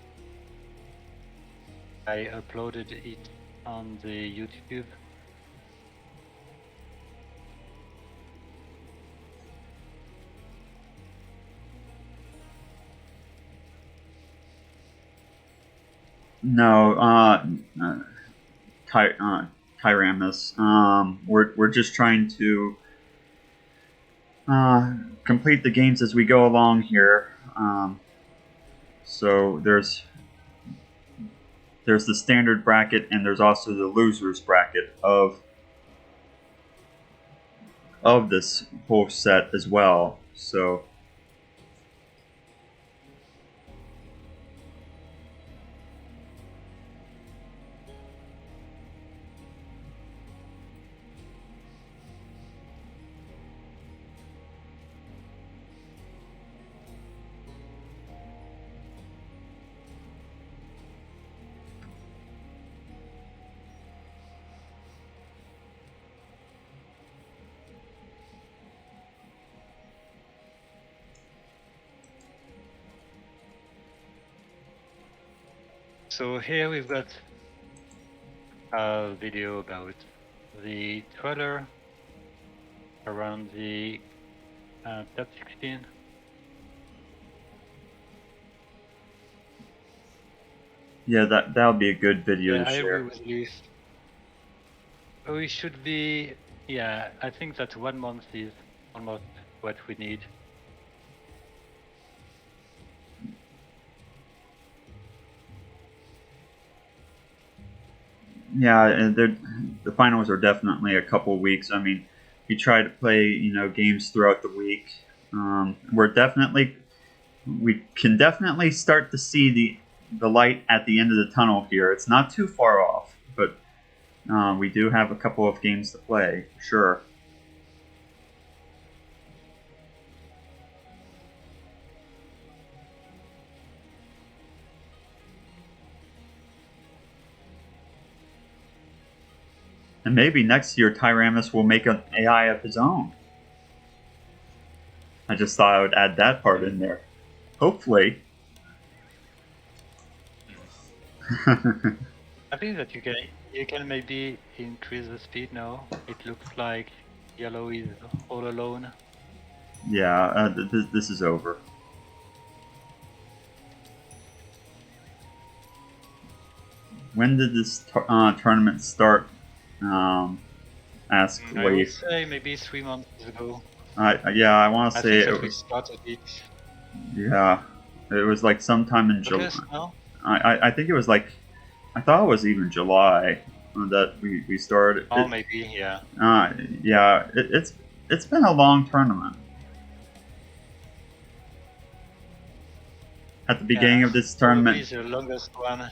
I uploaded it on the YouTube. No, Tyramus. We're just trying to complete the games as we go along here. So there's the standard bracket, and there's also the losers bracket of this whole set as well. So So here we've got a video about the trailer around the top 16. yeah, that'll be a good video to I share. agree with Leif. We should be, I think that 1 month is almost what we need. Yeah, and the finals are definitely a couple weeks. I mean, we try to play games throughout the week. We can definitely start to see the light at the end of the tunnel here. It's not too far off, but we do have a couple of games to play, for sure. And maybe next year Tyramus will make an AI of his own. I just thought I would add that part in there. Hopefully. I think that you can maybe increase the speed now. It looks like Yellow is all alone. Yeah, this is over. When did this tournament start? Asked I would Leif. say maybe 3 months ago. Yeah, I want to I say think it that we was. started it Yeah, it was like sometime in July. August now. I think it was like, I thought it was even July that we started. Oh, maybe, yeah. Yeah, it's been a long tournament. At the beginning of this Probably tournament, the longest one.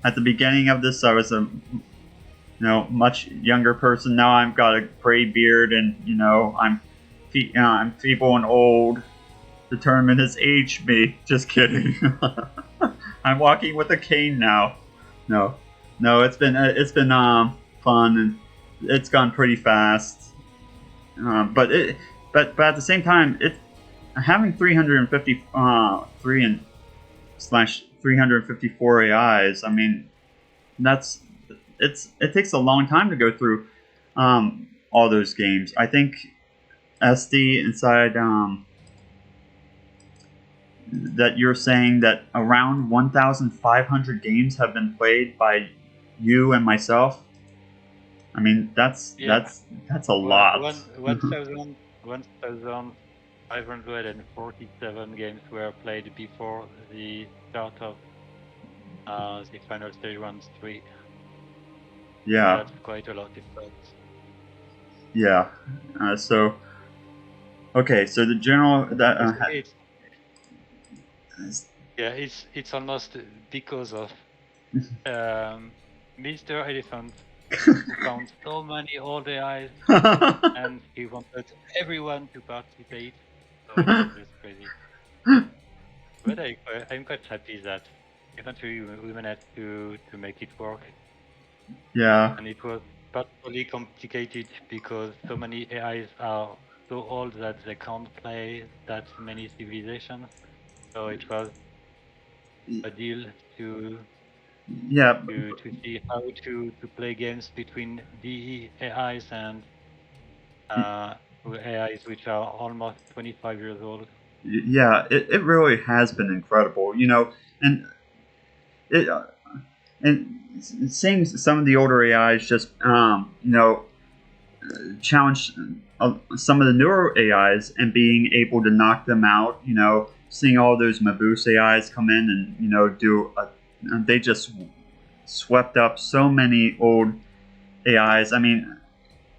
at the beginning of this, I was a much younger person. Now I've got a gray beard, and I'm feeble and old. The tournament has aged me. Just kidding. I'm walking with a cane now. No, it's been fun, and it's gone pretty fast. But at the same time, having 353 and slash 354 AIs. I mean, it takes a long time to go through all those games. I think Esty inside that you're saying that around 1,500 games have been played by you and myself. I mean, that's a lot. 1,547 games were played before the start of the final stage round 3. Yeah. That's quite a lot of difference. Yeah. So. Okay, so the general that. It's almost because of MrElephant who found so many old AIs and he wanted everyone to participate. So it was just crazy. But I'm quite happy that eventually we managed to make it work. Yeah. And it was particularly complicated because so many AIs are so old that they can't play that many civilizations. So it was a deal to see how to play games between the AIs and AIs which are almost 25 years old. Yeah, it really has been incredible, and it and seeing some of the older AIs just challenge some of the newer AIs and being able to knock them out. Seeing all those Mabuse AIs come in and they just swept up so many old AIs. I mean,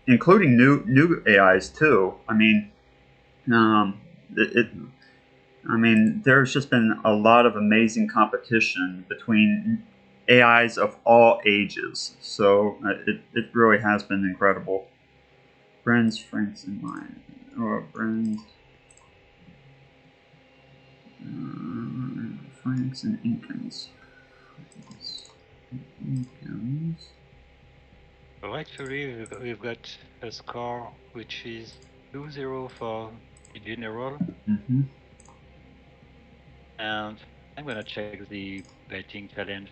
including new AIs too. I mean, there's just been a lot of amazing competition between AIs of all ages. So it really has been incredible. Friends, Franks, and mine. Or friends. Franks and Incans. So actually, we've got a score which is 2-0 for the general. Mm-hmm. And I'm gonna check the betting challenge.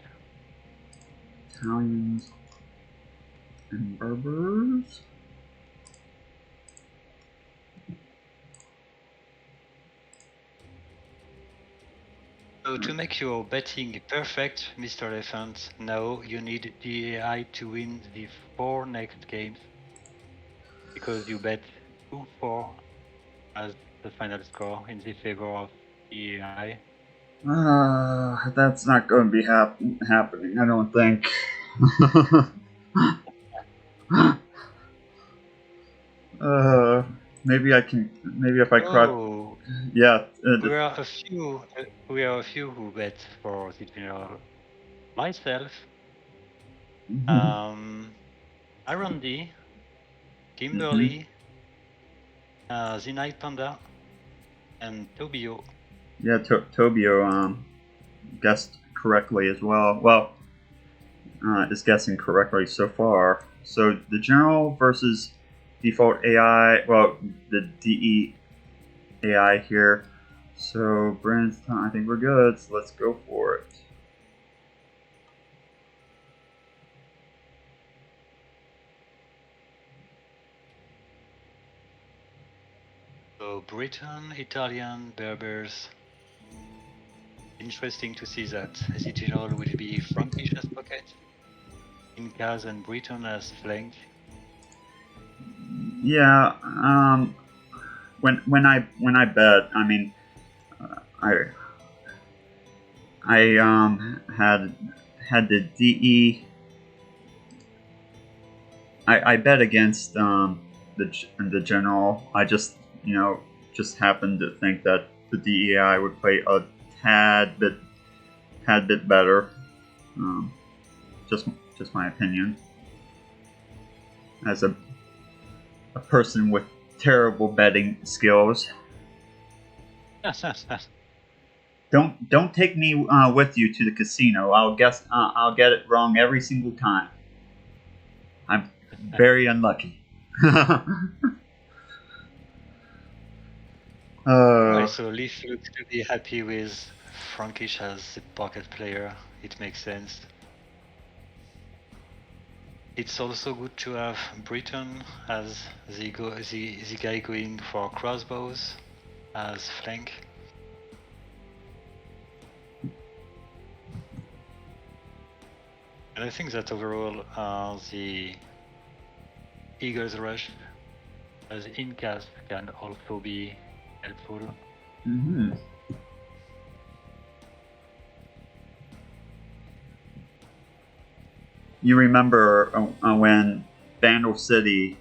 Italians and Berbers. So to make your betting perfect, MrElephant, now you need the AI to win the 4 next games. Because you bet 2-4 as the final score in the favor of the AI. That's not going to be happening, I don't think. Maybe I can. Maybe if I cross. Yeah. We are a few. We are a few who bet for the general. Myself, Arundi, Kimberly, Zinai Panda, and Tobio. Yeah, Tobio guessed correctly as well. Well, is guessing correctly so far. So the general versus default AI. Well, the DE AI here. So Brand's time. I think we're good. So let's go for it. So Britain, Italian, Berbers, Interesting to see that the general will be Frankish as pocket, Incas and Breton as flank. Yeah. When I bet, I mean, I had the DE. I bet against the general. I just just happened to think that the DEI would play a tad bit better. Just my opinion. As a person with terrible betting skills. Don't take me with you to the casino. I'll get it wrong every single time. I'm very unlucky. Right, so Leif looks to be happy with Frankish as a pocket player. It makes sense. It's also good to have Breton as the guy going for crossbows as flank. And I think that overall the Eagle's Rush as Incas can also be helpful. Mm-hmm. You remember when Vandal City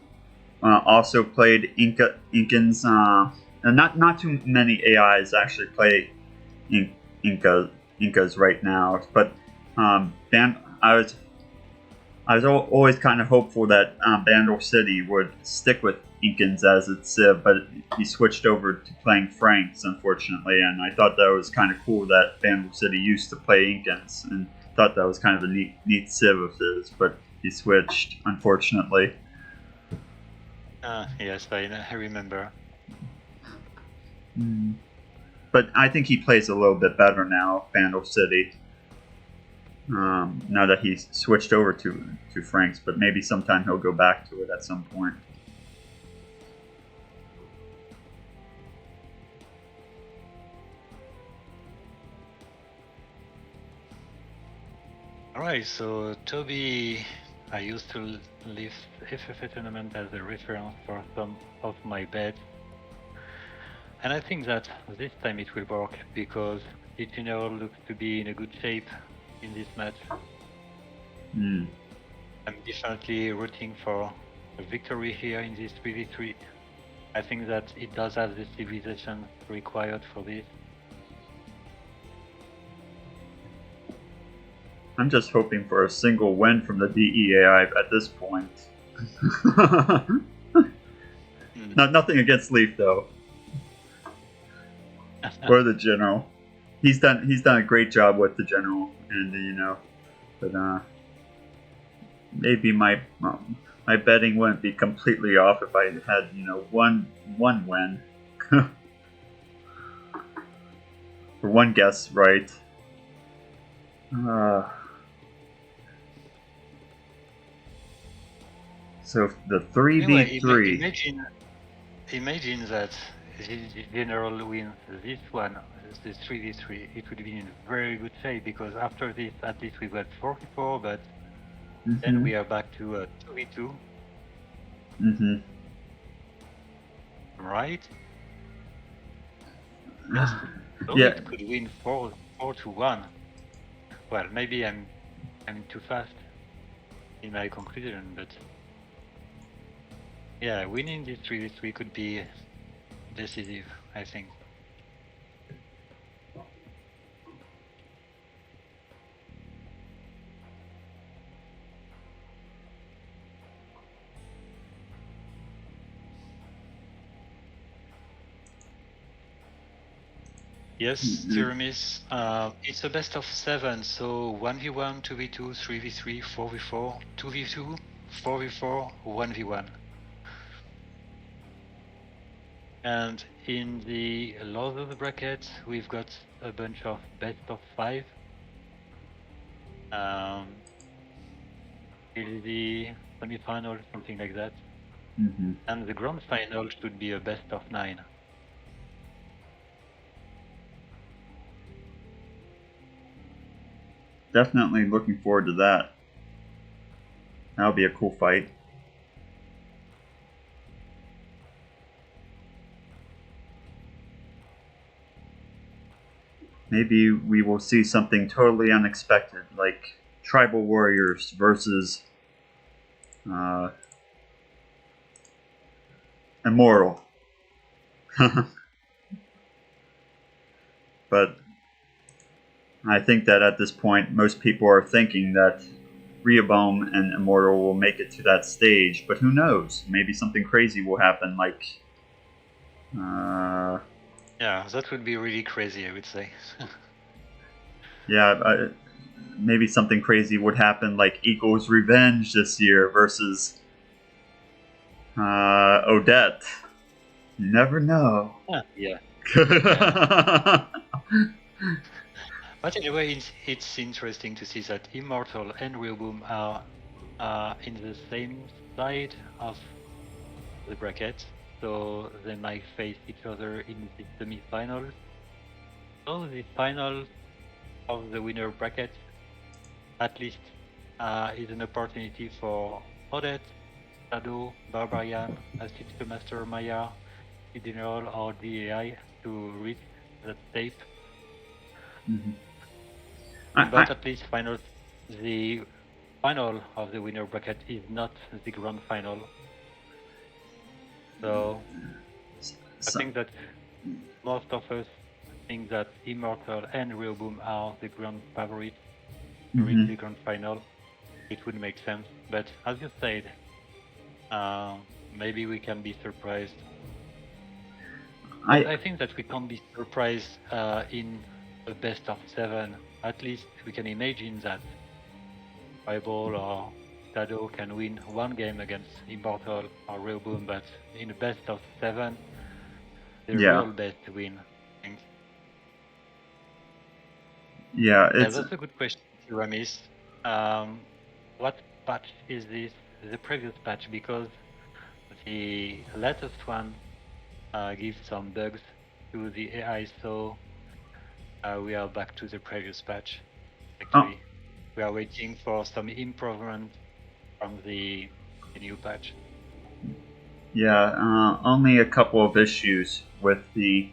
also played Incans? Not too many AIs actually play Incas right now, but I was always kind of hopeful that Vandal City would stick with Incans as its civ, but he switched over to playing Franks, unfortunately, and I thought that was kind of cool that Vandal City used to play Incans, and thought that was kind of a neat civ of his, but he switched, unfortunately. Yes, I remember. But I think he plays a little bit better now, Vandal City. Now that he's switched over to Franks, but maybe sometime he'll go back to it at some point. Alright, so Toby, I used to list FFA tournament as a reference for some of my bets. And I think that this time it will work because the general looks to be in a good shape in this match. I'm definitely rooting for a victory here in this 3v3. I think that it does have the civilization required for this. I'm just hoping for a single win from the DEAI at this point. Nothing against Leif though, or the general. He's done a great job with the general, and but maybe my betting wouldn't be completely off if I had one win or one guess right. So the 3v3. Anyway, imagine that the general wins this one, this 3v3. It would be in very good shape because after this, at least we got 44, but then we are back to 2v2. Right? Yes. So Yeah. it could win 4-1. Well, maybe I'm too fast in my conclusion, but yeah, winning this 3v3 could be decisive, I think. Yes, Tiramis. It's a best of 7, so 1v1, 2v2, 3v3, 4v4, 2v2, 4v4, 1v1. And in the lower bracket, we've got a bunch of best of 5. In the semi-final, something like that. And the grand final should be a best of 9. definitely looking forward to that. That'll be a cool fight. Maybe we will see something totally unexpected, like Tribal Warriors versus Immortal. But I think that at this point, most people are thinking that Rehoboam and Immortal will make it to that stage, but who knows? Maybe something crazy will happen, like... yeah, that would be really crazy, I would say. Yeah, maybe something crazy would happen, like Eagles Revenge this year versus Odette. You never know. Yeah. But anyway, it's interesting to see that Immortal and Rehoboam are in the same side of the bracket, so they might face each other in the semi-finals. So the final of the winner bracket, at least, is an opportunity for Odette, Shadow, Barbarian, Assistant Master Maya, the General, or DAI to reach that tape. Mm-hmm. But at least the final of the winner bracket is not the grand final. So I think that most of us think that Immortal and Rehoboam are the grand favorites to reach the grand final. It would make sense. But as you said, maybe we can be surprised. I think that we can't be surprised in a best of 7. At least we can imagine that Bible or Shadow can win one game against Immortal or Rehoboam, but in a best of 7, the real best win. I think. Yeah, that's a good question, Ramis. What patch is this? The previous patch, because the latest one gives some bugs to the AI, so we are back to the previous patch. Actually, we are waiting for some improvement from the new patch. Yeah, only a couple of issues with the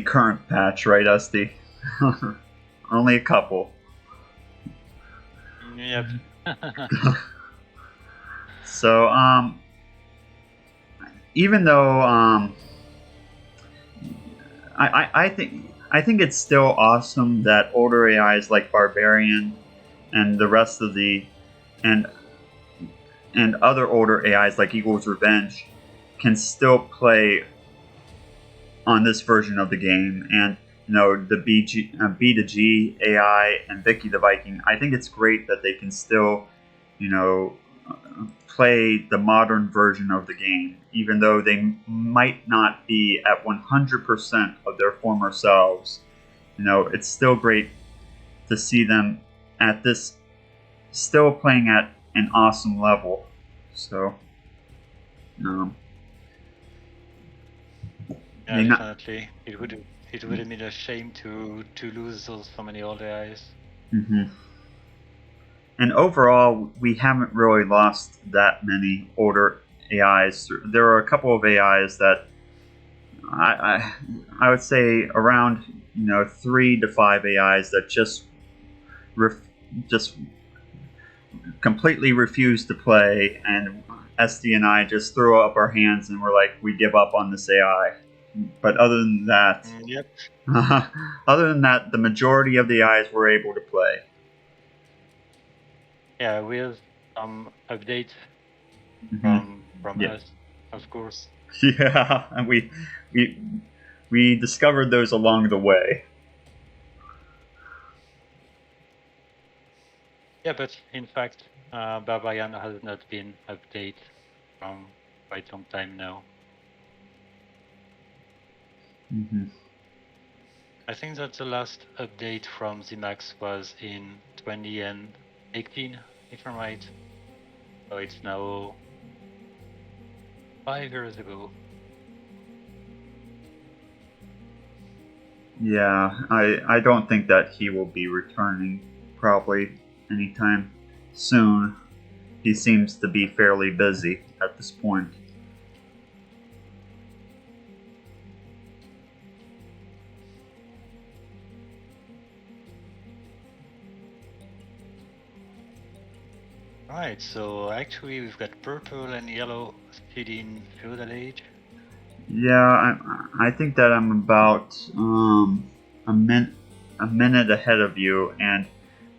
current patch, right, Esty? Only a couple. Yep. So, even though I think it's still awesome that older AIs like Barbarian and the rest of the and other older AIs like Eagles Revenge can still play on this version of the game, and the B to G AI and Vicky the Viking. I think it's great that they can still play the modern version of the game, even though they might not be at 100% of their former selves. It's still great to see them at this, still playing at an awesome level. So, yeah, definitely. It would have been a shame to lose so many old AIs. Mm-hmm. And overall, we haven't really lost that many older AIs. There are a couple of AIs that I would say around 3 to 5 AIs that just completely refused to play, and Esty and I just threw up our hands and were like, we give up on this AI. But other than that, the majority of the AIs were able to play. Yeah, with some updates from us, of course. Yeah, and we discovered those along the way. Yeah, but in fact, Barbarian has not been updated from quite some time now. I think that the last update from ZMax was in 2018, if I'm right. So it's now 5 years ago. Yeah, I don't think that he will be returning probably anytime soon. He seems to be fairly busy at this point. Right, so actually we've got purple and yellow still in feudal age. Yeah, I think that I'm about a minute ahead of you, and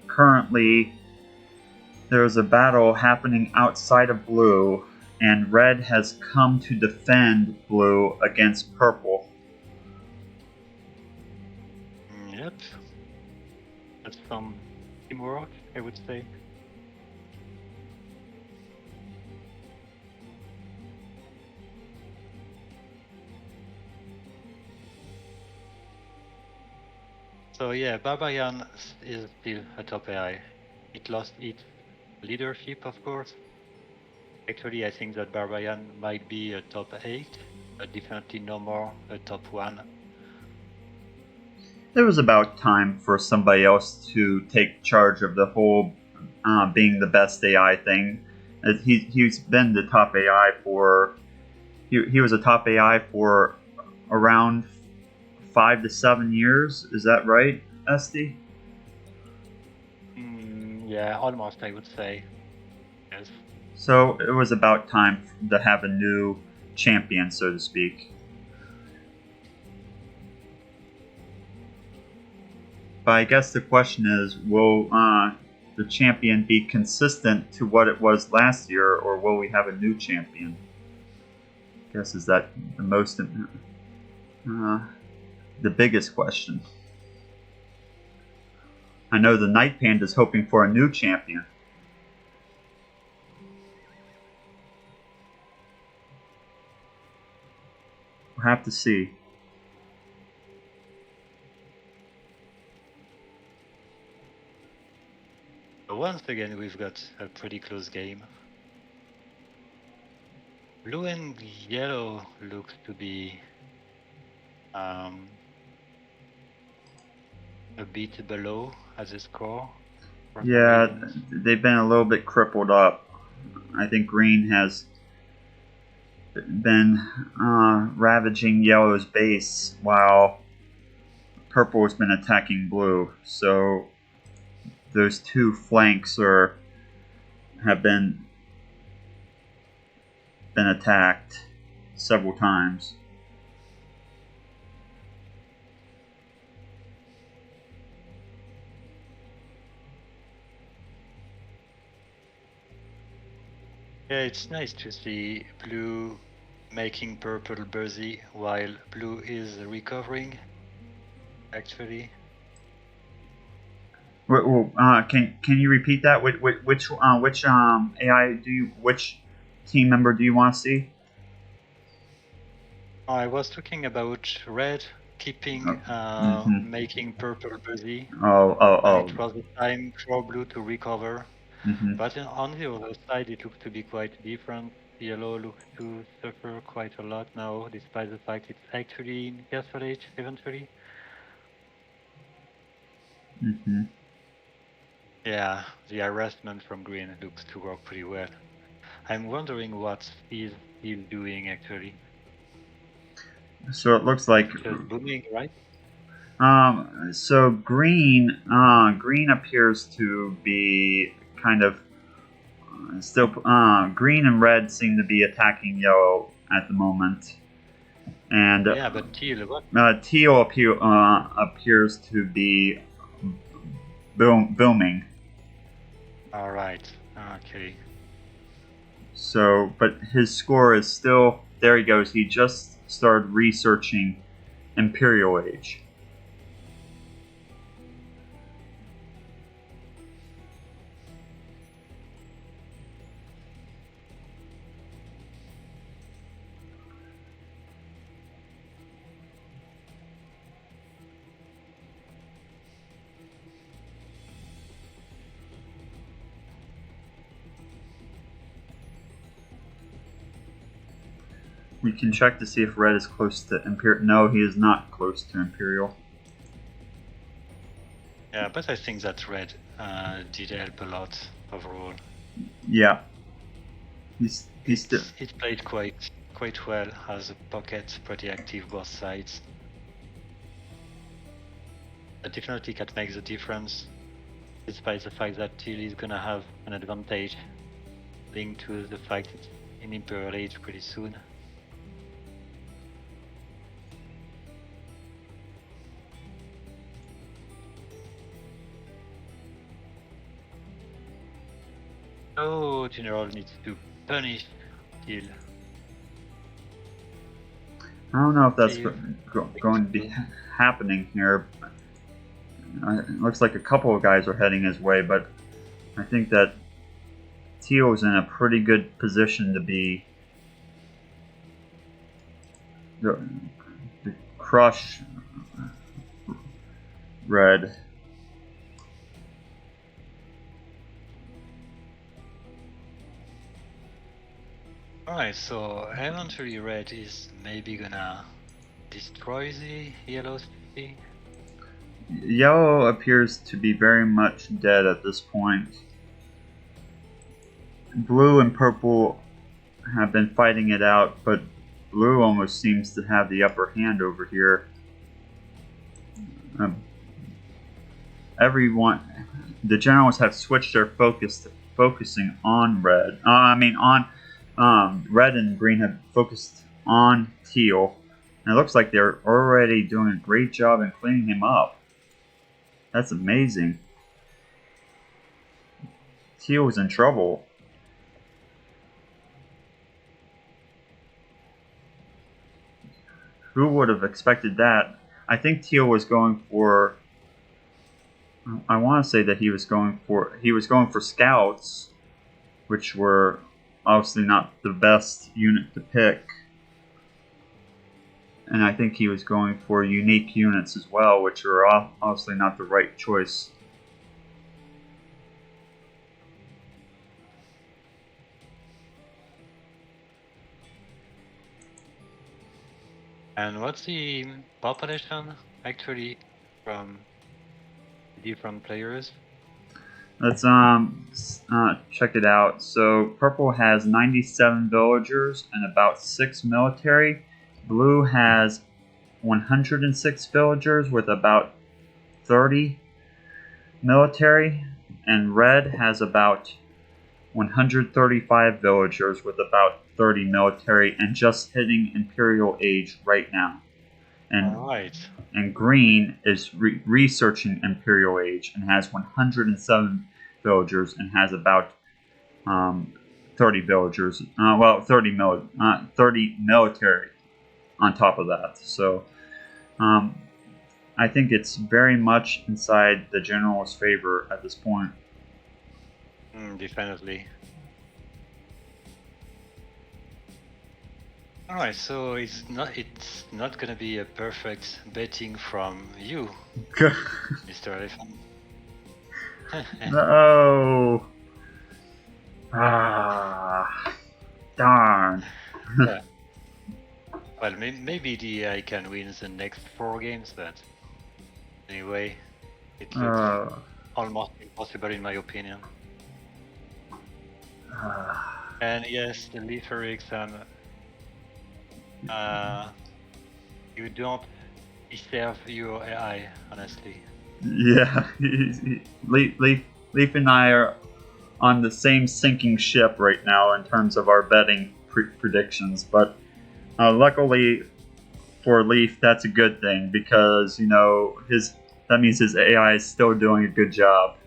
currently there's a battle happening outside of blue, and red has come to defend blue against purple. Yep, that's some teamwork, I would say. So yeah, Barbarian is still a top AI. It lost its leadership, of course. Actually, I think that Barbarian might be a top 8, but definitely no more a top 1. It was about time for somebody else to take charge of the whole being the best AI thing. He's been the top AI for... He was a top AI for around 5 to 7 years. Is that right, Esty? Yeah, almost, I would say. Yes. So it was about time to have a new champion, so to speak. But I guess the question is, will the champion be consistent to what it was last year, or will we have a new champion? I guess is that the most, the biggest question. I know the Night Panda is hoping for a new champion. We'll have to see. Once again, we've got a pretty close game. Blue and yellow look to be a bit below as a score. Yeah, they've been a little bit crippled up. I think green has been ravaging yellow's base while purple has been attacking blue. So those two flanks have been attacked several times. Yeah, it's nice to see blue making purple busy while blue is recovering. Actually. Can you repeat that? Which AI which team member do you want to see? I was talking about red keeping making purple busy. Oh. It was the time for blue to recover. But on the other side, it looks to be quite different. Yellow looks to suffer quite a lot now, despite the fact it's actually in Castle Age eventually. Yeah, the harassment from green looks to work pretty well. I'm wondering what he's still doing actually. So it looks like just booming, right? So green appears to be kind of still green and red seem to be attacking yellow at the moment, and yeah, but teal what? Teal appears to be booming. All right. Okay. So, but his score is still there. He goes. He just started researching Imperial Age. We can check to see if red is close to Imperial. No, he is not close to Imperial. Yeah, but I think that red did help a lot overall. Yeah. It played quite well, has a pocket pretty active both sides. But definitely can make the difference, despite the fact that Teal is gonna have an advantage linked to the fact it's in Imperial Age pretty soon. So General needs to punish Teal. I don't know if that's going to be happening here. It looks like a couple of guys are heading his way, but I think that Teal's in a pretty good position to be to crush red. Alright, so eventually red is maybe gonna destroy the yellow city. Yellow appears to be very much dead at this point. Blue and purple have been fighting it out, but blue almost seems to have the upper hand over here. The generals have switched their focus to focusing on red. Red and green have focused on teal. And it looks like they're already doing a great job in cleaning him up. That's amazing. Teal is in trouble. Who would have expected that? I think Teal was going for... I want to say that he was going for scouts, which were obviously not the best unit to pick. And I think he was going for unique units as well, which are obviously not the right choice. And what's the population actually from different players? Let's check it out. So purple has 97 villagers and about 6 military. Blue has 106 villagers with about 30 military, and red has about 135 villagers with about 30 military and just hitting Imperial Age right now. And green is researching Imperial Age and has 107 villagers and has about 30 villagers. 30 military on top of that. So I think it's very much inside the general's favor at this point. Definitely. Alright, so it's not gonna be a perfect betting from you, MrElephant. No. Darn. Yeah. Well, maybe the AI can win the next 4 games, but anyway, it looks almost impossible in my opinion. And yes, the Leif Ericson, you don't deserve your AI, honestly. Yeah, Leif and I are on the same sinking ship right now in terms of our betting predictions, but luckily for Leif, that's a good thing because that means his AI is still doing a good job.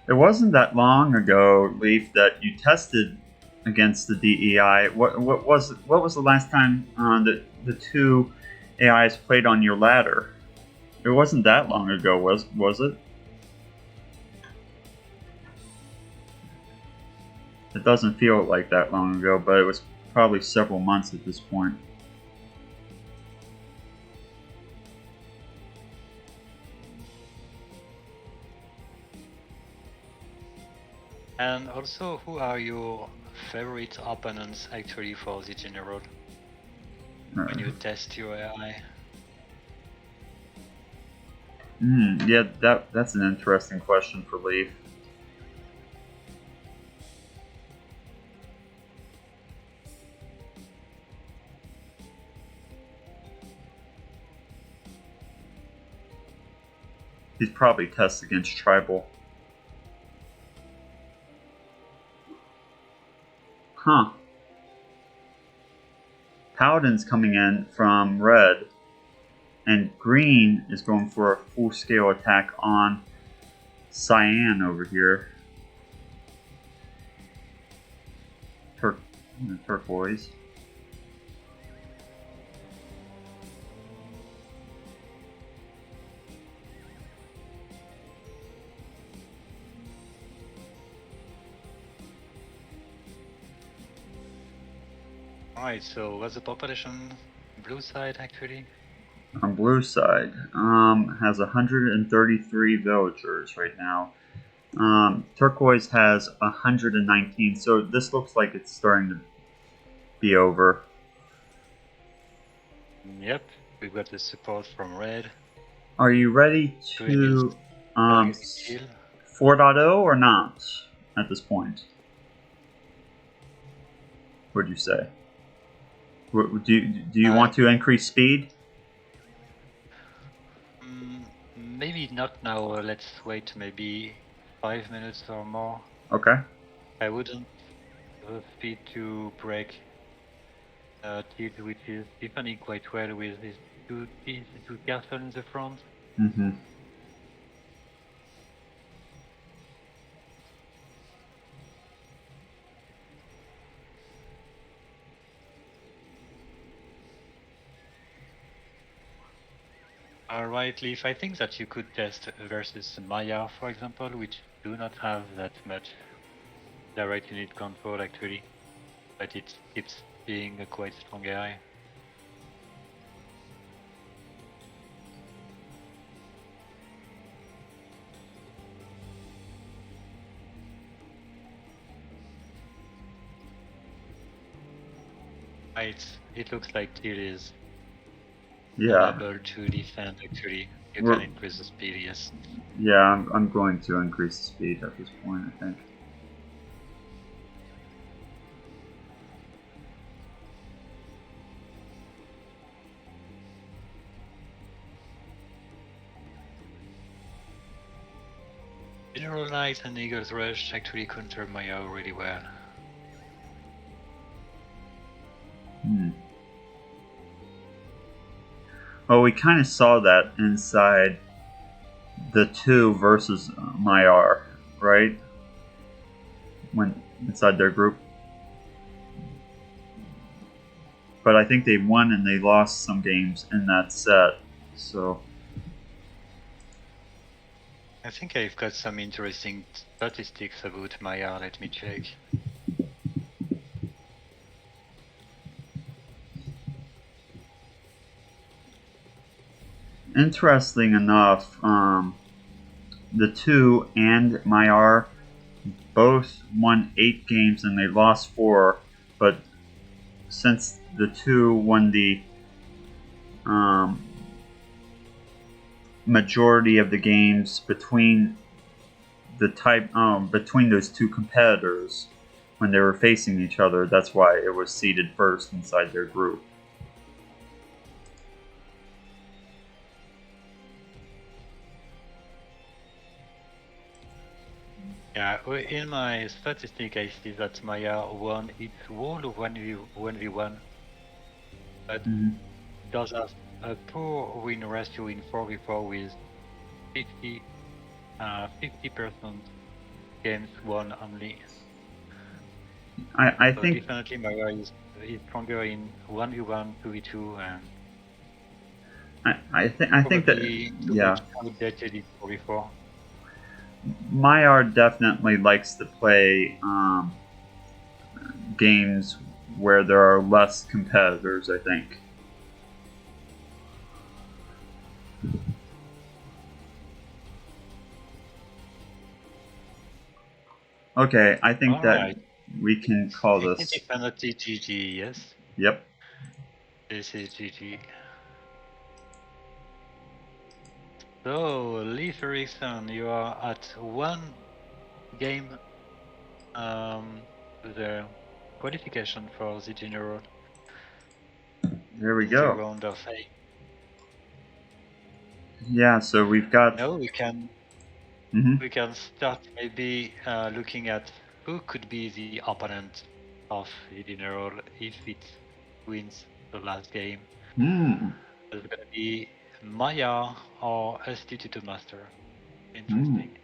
It wasn't that long ago, Leif, that you tested against the DEI. What was the last time the two AIs played on your ladder? It wasn't that long ago, was it? It doesn't feel like that long ago, but it was probably several months at this point. And also, who are your favorite opponents actually for the general when you test your AI? Yeah, that's an interesting question for Leif. He's probably tests against Tribal. Huh. Paladin's coming in from red, and green is going for a full-scale attack on Cyan over here. Turquoise. Alright, so what's the population blue side actually? On blue side, has 133 villagers right now. Turquoise has 119, so this looks like it's starting to be over. Yep, we got the support from red. Are you ready to 4.0 or not at this point? What would you say? Do you want to increase speed? Maybe not now. Let's wait maybe 5 minutes or more. Okay. I wouldn't speed to break Tilt, which is defending quite well with his two castle in the front. Mm-hmm. Alright, Leif, I think that you could test versus Maya, for example, which do not have that much direct unit control actually, but it keeps being a quite strong AI. It looks like Teal is able to defend actually. You can increase the speed, yes. Yeah, I'm going to increase the speed at this point, I think. General Knight and Eagle's Rush actually counter Maya really well. Well, we kind of saw that inside the 2 versus Maiar, right? When inside their group. But I think they won and they lost some games in that set, so... I think I've got some interesting statistics about Maiar, let me check. Interesting enough, the 2 and Maiar both won 8 games and they lost 4, but since the 2 won the majority of the games between between those 2 competitors when they were facing each other, that's why it was seeded first inside their group. Yeah, in my statistic I see that Maya won its whole 1v1, but does have a poor win ratio in 4v4 with 50% games won only. I so think definitely Maya is stronger in 1v1, 2v2, and I think that yeah, outdated in 4v4. Maiar definitely likes to play games where there are less competitors, I think. Okay, I think that Alright. we can call this. Penalty GG, yes. Yep. This is GG. So, Leif Ericson, you are at 1 game to the qualification for the general. There we in the go. round of 8. Yeah, so we've got. Now we can Mhm. we can start maybe looking at who could be the opponent of the general if it wins the last game. It's gonna be Maya or Esty Master. Interesting.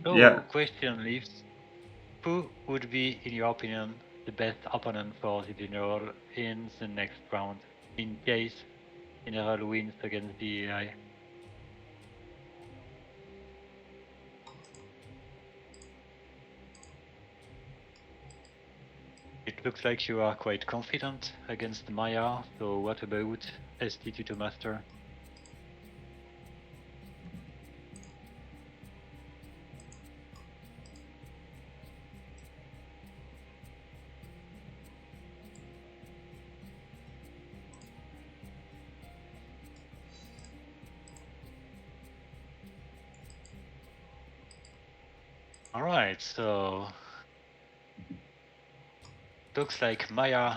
So, Yeah. question leaves: who would be, in your opinion, the best opponent for the general in the next round, in case general wins against the AI? It looks like you are quite confident against Maya, so what about Esty Master? Alright, so looks like Maya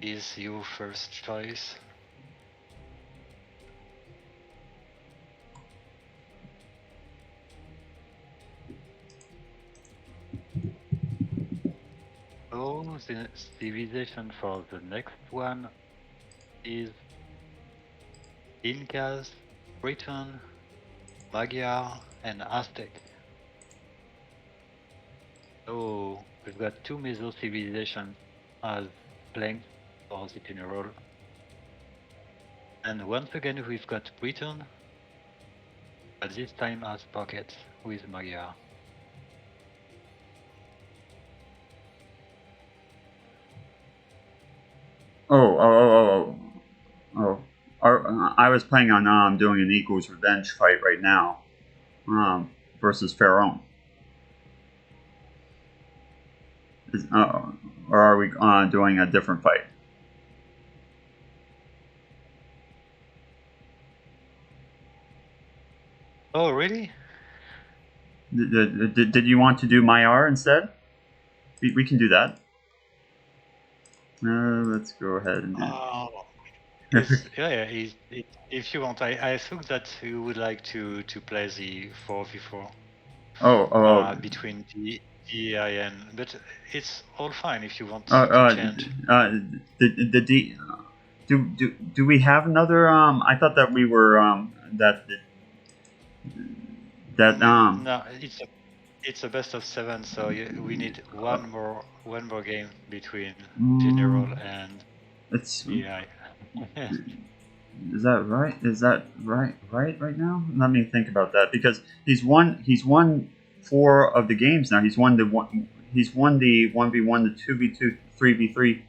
is your first choice. So the civilization for the next one is Incas, Briton, Magyar, and Aztec. So we've got 2 Meso civilizations as flanks for the general. And once again we've got Briton, but this time as pockets with Magyar. I was planning on doing an equals revenge fight right now, versus Pharaoh. Or are we doing a different fight? Oh, really? Did you want to do Maiar instead? We can do that. Let's go ahead and do. Yeah, if you want, I think that you would like to play the 4v4 between the AI and, but it's all fine if you want to change. Do we have another? I thought that we were No, it's a best of 7, so we need one more game between general and AI. Is that right? Is that right now? Let me think about that, because he's won 4 of the games now. He's won the 1v1, the 2v2, 3v3.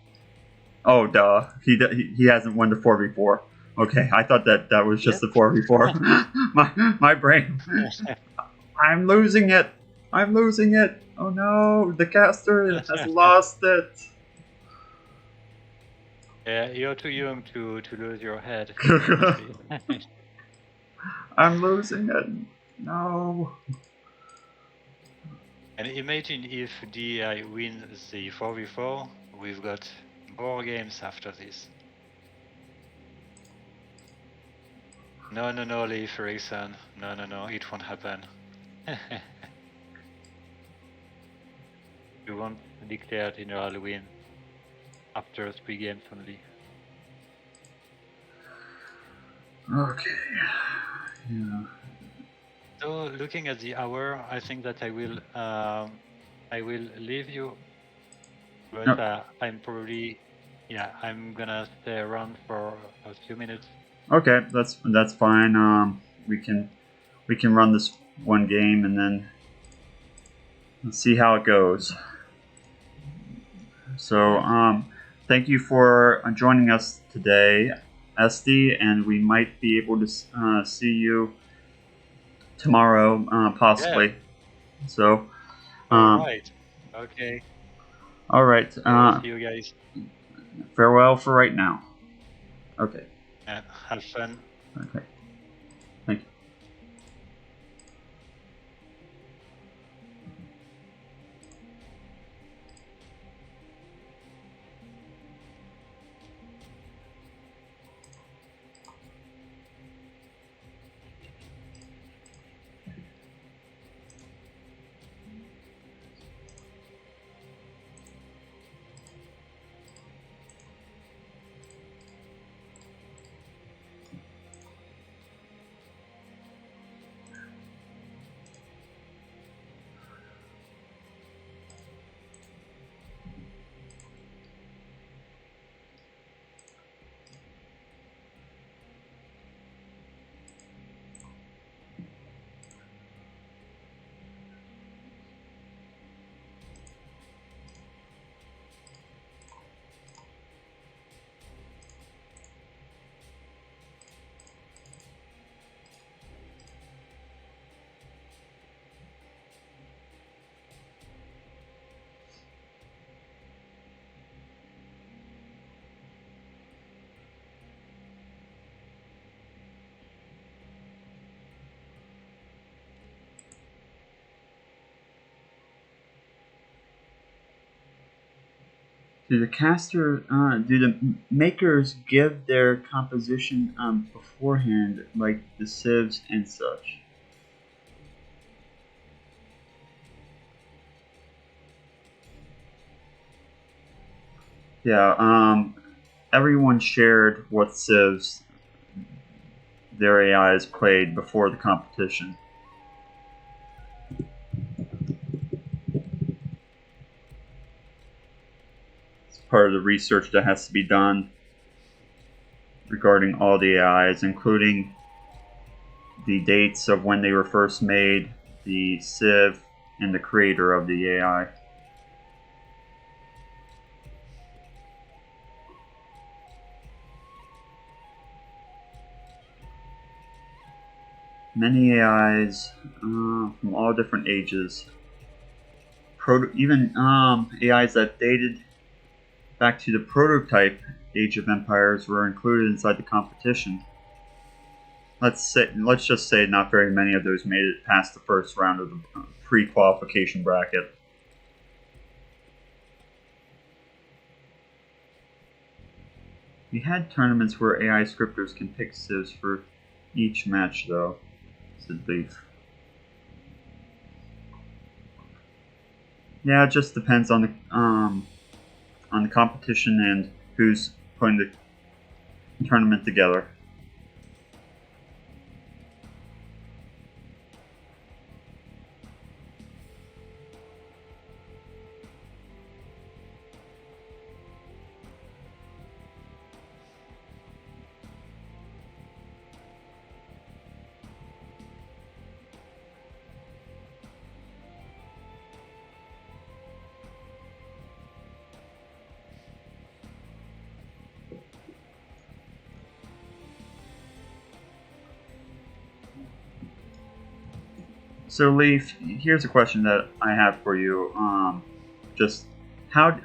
Oh, duh. He hasn't won the 4v4. Okay, I thought that was just the 4v4. my brain. I'm losing it. Oh no, the caster has lost it. Yeah, you're too young to lose your head. I'm losing it. No. And imagine if DI wins the 4v4, we've got more games after this. No, Leif Ericson. No, it won't happen. We won't declare general win after 3 games only. Okay. Yeah. So looking at the hour, I think that I will leave you. But I'm probably, I'm gonna stay around for a few minutes. Okay, that's fine. We can run this one game and then see how it goes. So thank you for joining us today, Esty, and we might be able to see you tomorrow, possibly. Yeah. So. All right. Okay. All right. See you guys. Farewell for right now. Okay. And have fun. Okay. Thank you. Do the makers give their composition beforehand, like the sieves and such? Yeah. Everyone shared what sieves their AIs played before the competition. It's part of the research that has to be done regarding all the AIs, including the dates of when they were first made, the sieve, and the creator of the AI. Many AIs from all different ages. Even AIs that dated back to the prototype Age of Empires were included inside the competition. Let's just say not very many of those made it past the first round of the pre-qualification bracket. We had tournaments where AI scripters can pick civs for each match, though, said Leif. Yeah, it just depends on the competition and who's putting the tournament together. So, Leif, here's a question that I have for you. Just how,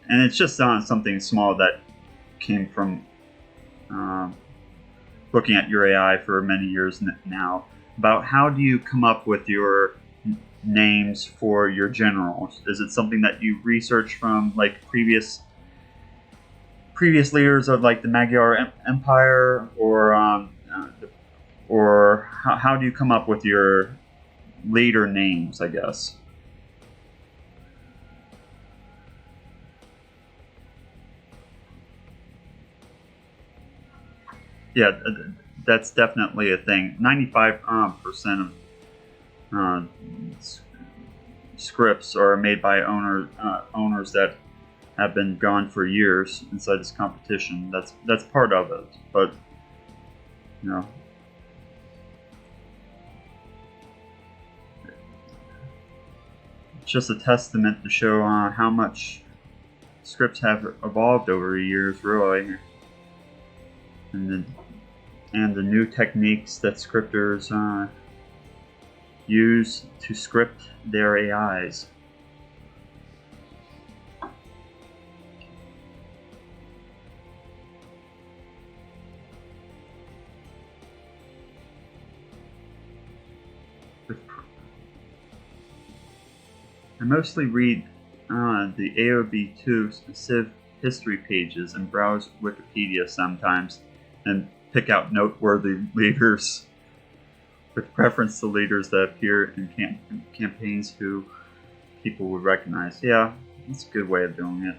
and it's just on something small that came from looking at your AI for many years now. About how do you come up with your names for your generals? Is it something that you research from like previous leaders of like the Magyar Empire, or how do you come up with your later names, I guess? Yeah, that's definitely a thing. 95% of scripts are made by owners that have been gone for years inside this competition. That's part of it, but you know, it's just a testament to show how much scripts have evolved over the years, really, and the new techniques that scripters use to script their AIs. I mostly read the AOB2 Civ history pages and browse Wikipedia sometimes and pick out noteworthy leaders with preference to leaders that appear in campaigns who people would recognize. Yeah, that's a good way of doing it.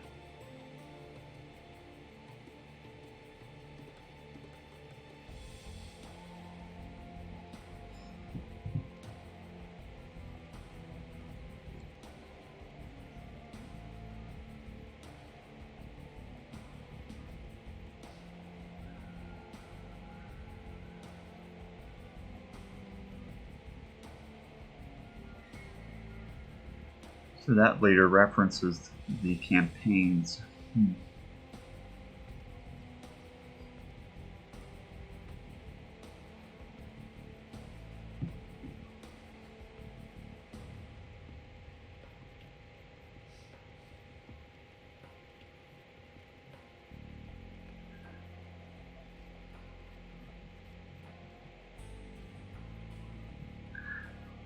So that later references the campaigns.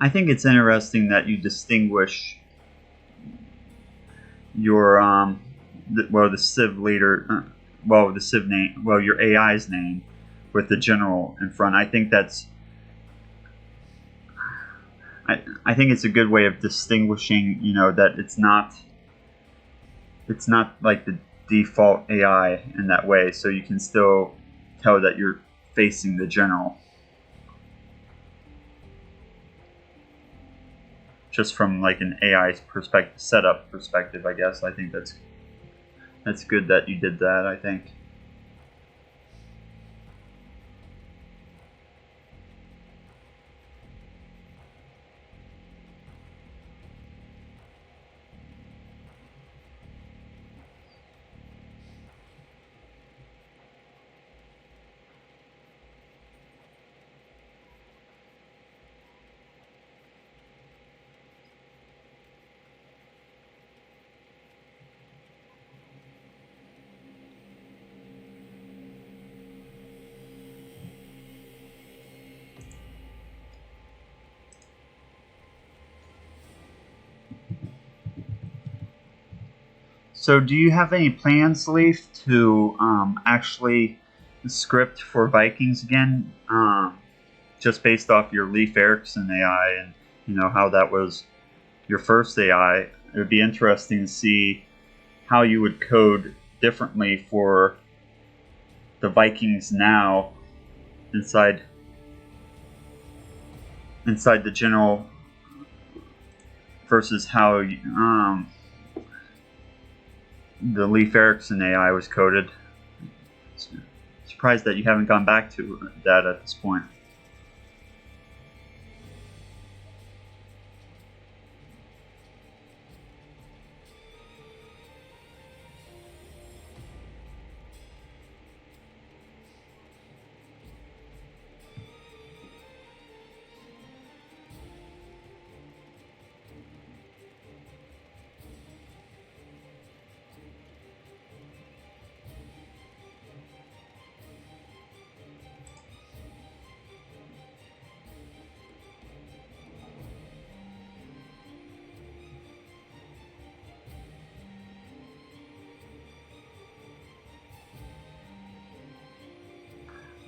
I think it's interesting that you distinguish your the Civ leader, the Civ name, your AI's name, with the general in front. I think that's. I think it's a good way of distinguishing, that it's not like the default AI in that way, so you can still tell that you're facing the general. Just from like an AI perspective, setup perspective, I guess. I think that's good that you did that, I think. So, do you have any plans, Leif, to actually script for Vikings again? Just based off your Leif Ericson AI and how that was your first AI. It would be interesting to see how you would code differently for the Vikings now inside the general versus how the Leif Ericson AI was coded. Surprised that you haven't gone back to that at this point.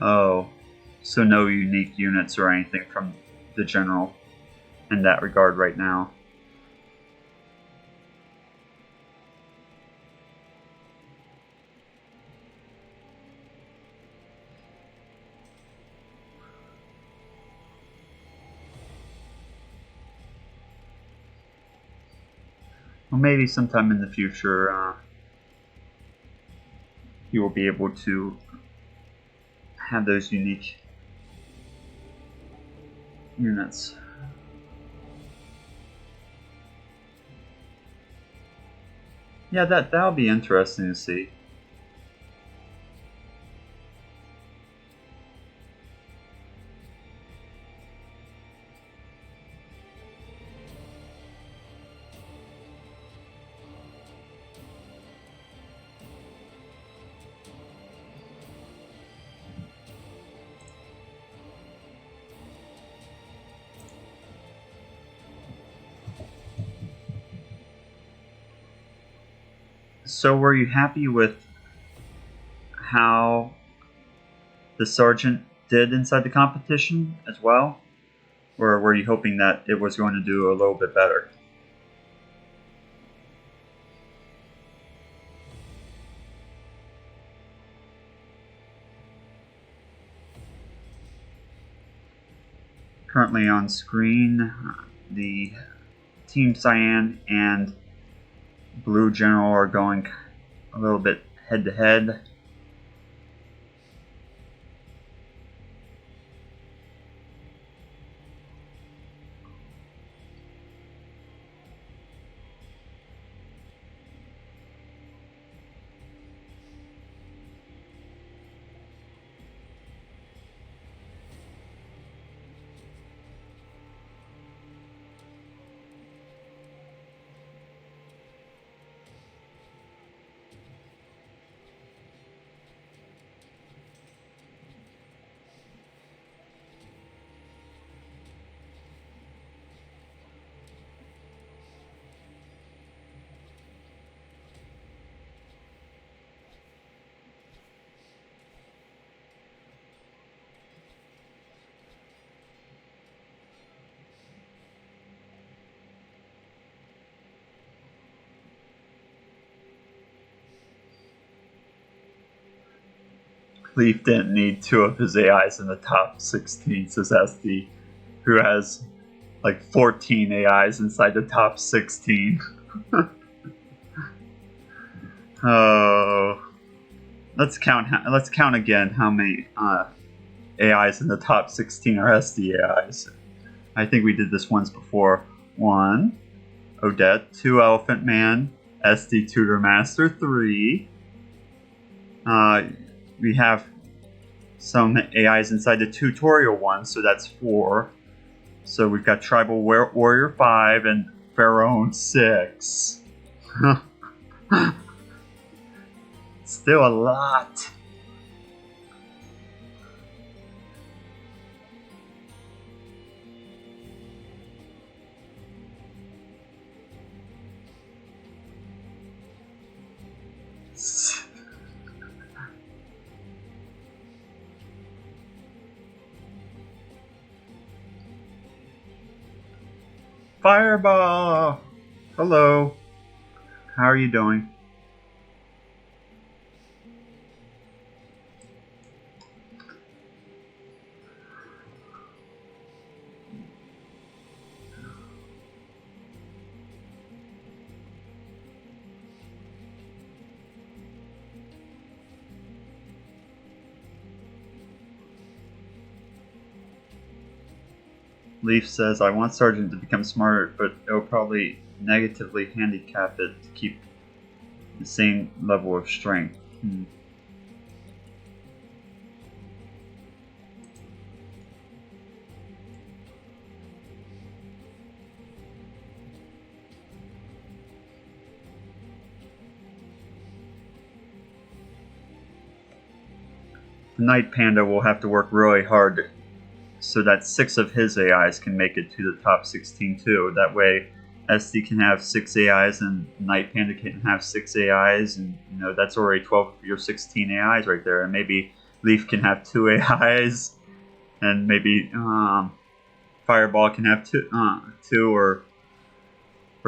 Oh, so no unique units or anything from the general in that regard right now. Well, maybe sometime in the future you will be able to have those unique units. Yeah, that'll be interesting to see. So were you happy with how the sergeant did inside the competition as well? Or were you hoping that it was going to do a little bit better? Currently on screen, the Team Cyan and Blue General are going a little bit head to head. Leif didn't need 2 of his AIs in the top 16, says Esty, who has like 14 AIs inside the top 16. Oh, let's count again how many AIs in the top 16 are Esty AIs. I think we did this once before. 1, Odette. 2, Elephant Man. Esty Tutor Master. 3. We have some AIs inside the tutorial one, so that's 4. So we've got Tribal Warrior 5 and Pharaoh 6. Still a lot. Fireball! Hello. How are you doing? Leif says, I want Sergeant to become smarter, but it'll probably negatively handicap it to keep the same level of strength. The Night Panda will have to work really hard so that 6 of his AIs can make it to the top 16 too. That way, Esty can have 6 AIs and Night Panda can have 6 AIs, and that's already 12 of your 16 AIs right there. And maybe Leif can have 2 AIs, and maybe Fireball can have 2 or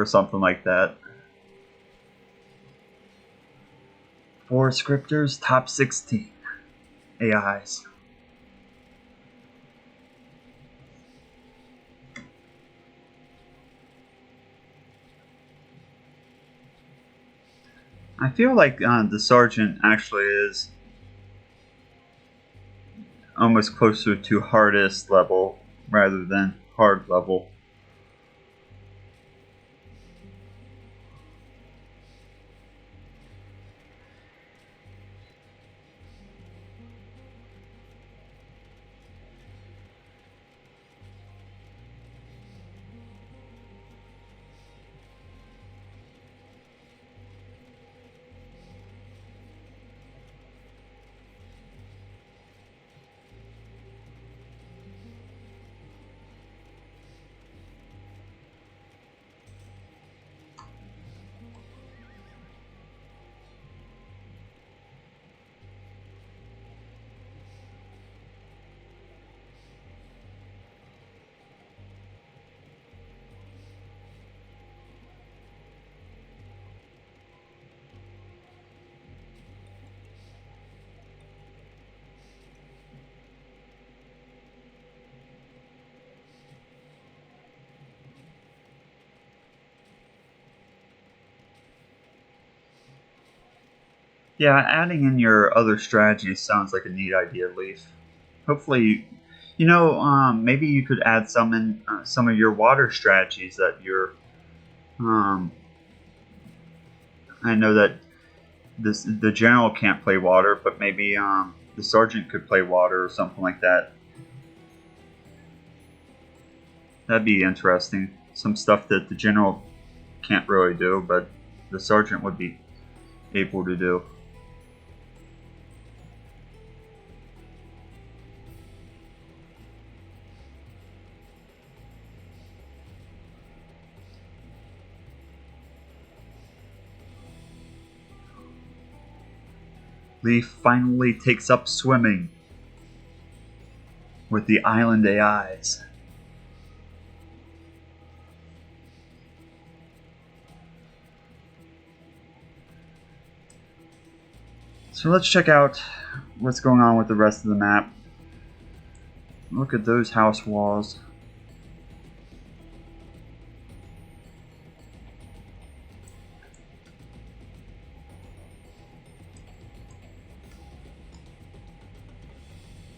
something like that. 4 scripters, top 16 AIs. I feel like the Sergeant actually is almost closer to hardest level rather than hard level. Yeah, adding in your other strategies sounds like a neat idea, Leif. Hopefully, maybe you could add some in some of your water strategies that you're. I know that the general can't play water, but maybe the sergeant could play water or something like that. That'd be interesting. Some stuff that the general can't really do, but the sergeant would be able to do. Leif finally takes up swimming with the island AIs. So let's check out what's going on with the rest of the map. Look at those house walls.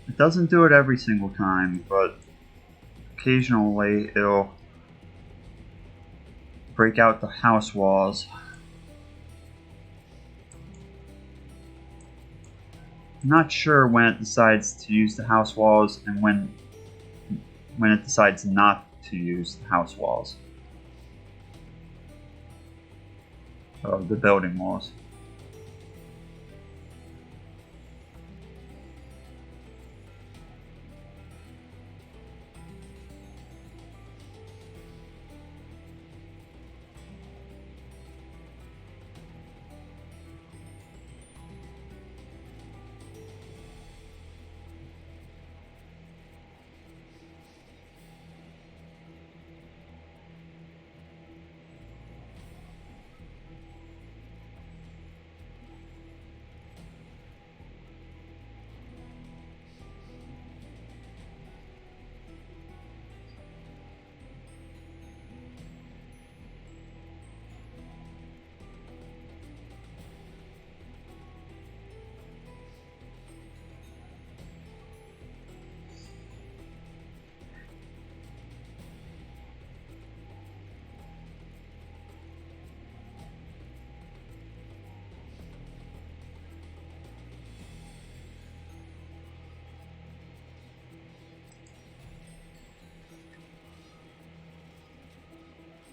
It doesn't do it every single time, but occasionally it'll break out the house walls. I'm not sure when it decides to use the house walls and when it decides not to use the house walls. The building walls.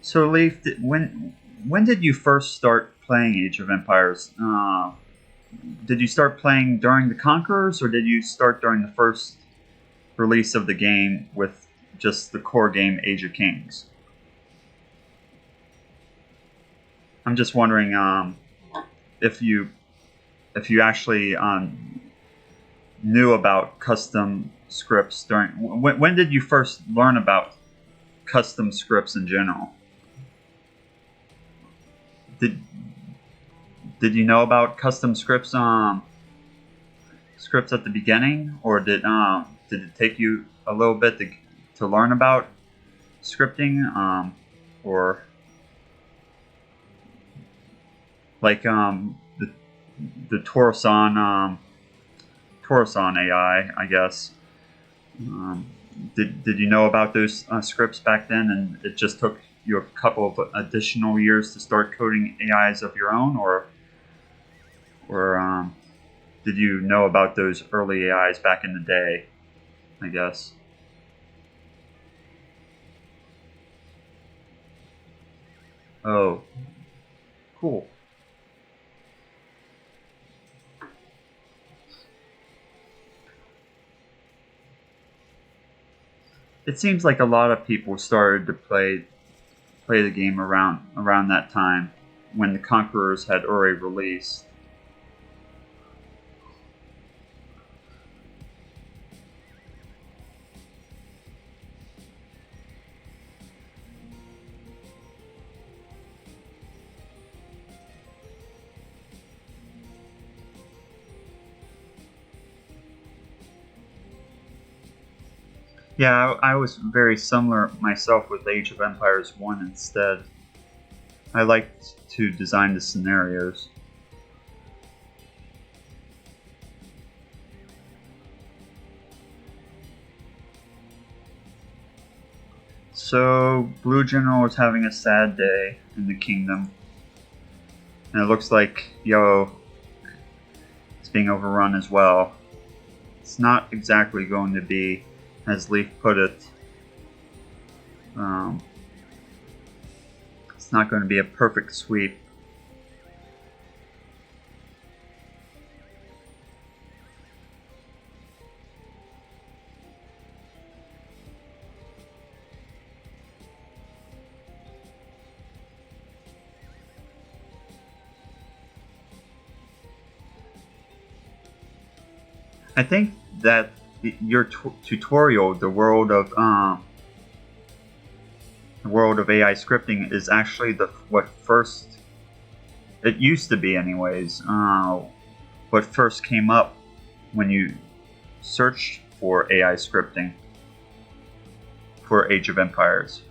So Leif, when did you first start playing Age of Empires? Did you start playing during the Conquerors, or did you start during the first release of the game with just the core game Age of Kings? I'm just wondering if you actually knew about custom scripts during. When did you first learn about custom scripts in general? Did you know about custom scripts scripts at the beginning, or did it take you a little bit to learn about scripting, or like the Torreson AI, I guess? Did you know about those scripts back then, and it just took you a couple of additional years to start coding AIs of your own, or did you know about those early AIs back in the day, I guess? Oh, cool. It seems like a lot of people started to play the game around that time when the Conquerors had already released. Yeah, I was very similar myself with Age of Empires 1 instead. I liked to design the scenarios. So, Blue General is having a sad day in the kingdom. And it looks like Yellow is being overrun as well. It's not exactly going to be, as Leif put it, it's not going to be a perfect sweep. I think that your tutorial, the world of AI scripting, is actually what first, it used to be anyways, what first came up when you searched for AI scripting for Age of Empires.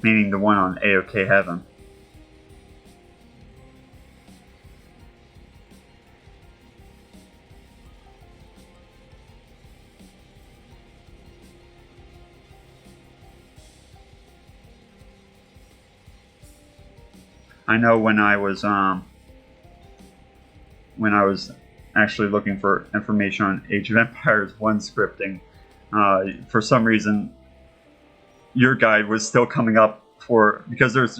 Meaning the one on AOK Heaven. I know when I was actually looking for information on Age of Empires 1 scripting, for some reason your guide was still coming up because there's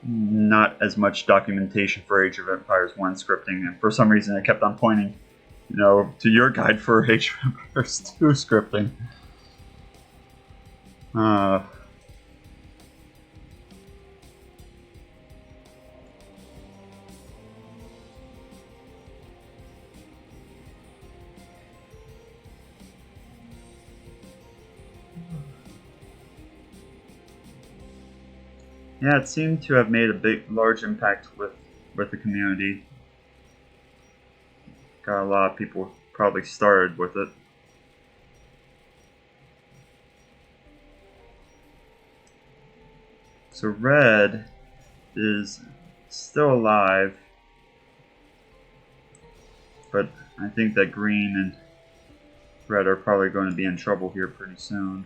not as much documentation for Age of Empires 1 scripting, and for some reason it kept on pointing, to your guide for Age of Empires 2 scripting. Yeah, it seemed to have made a large impact with the community. Got a lot of people probably started with it. So red is still alive, but I think that green and red are probably going to be in trouble here pretty soon.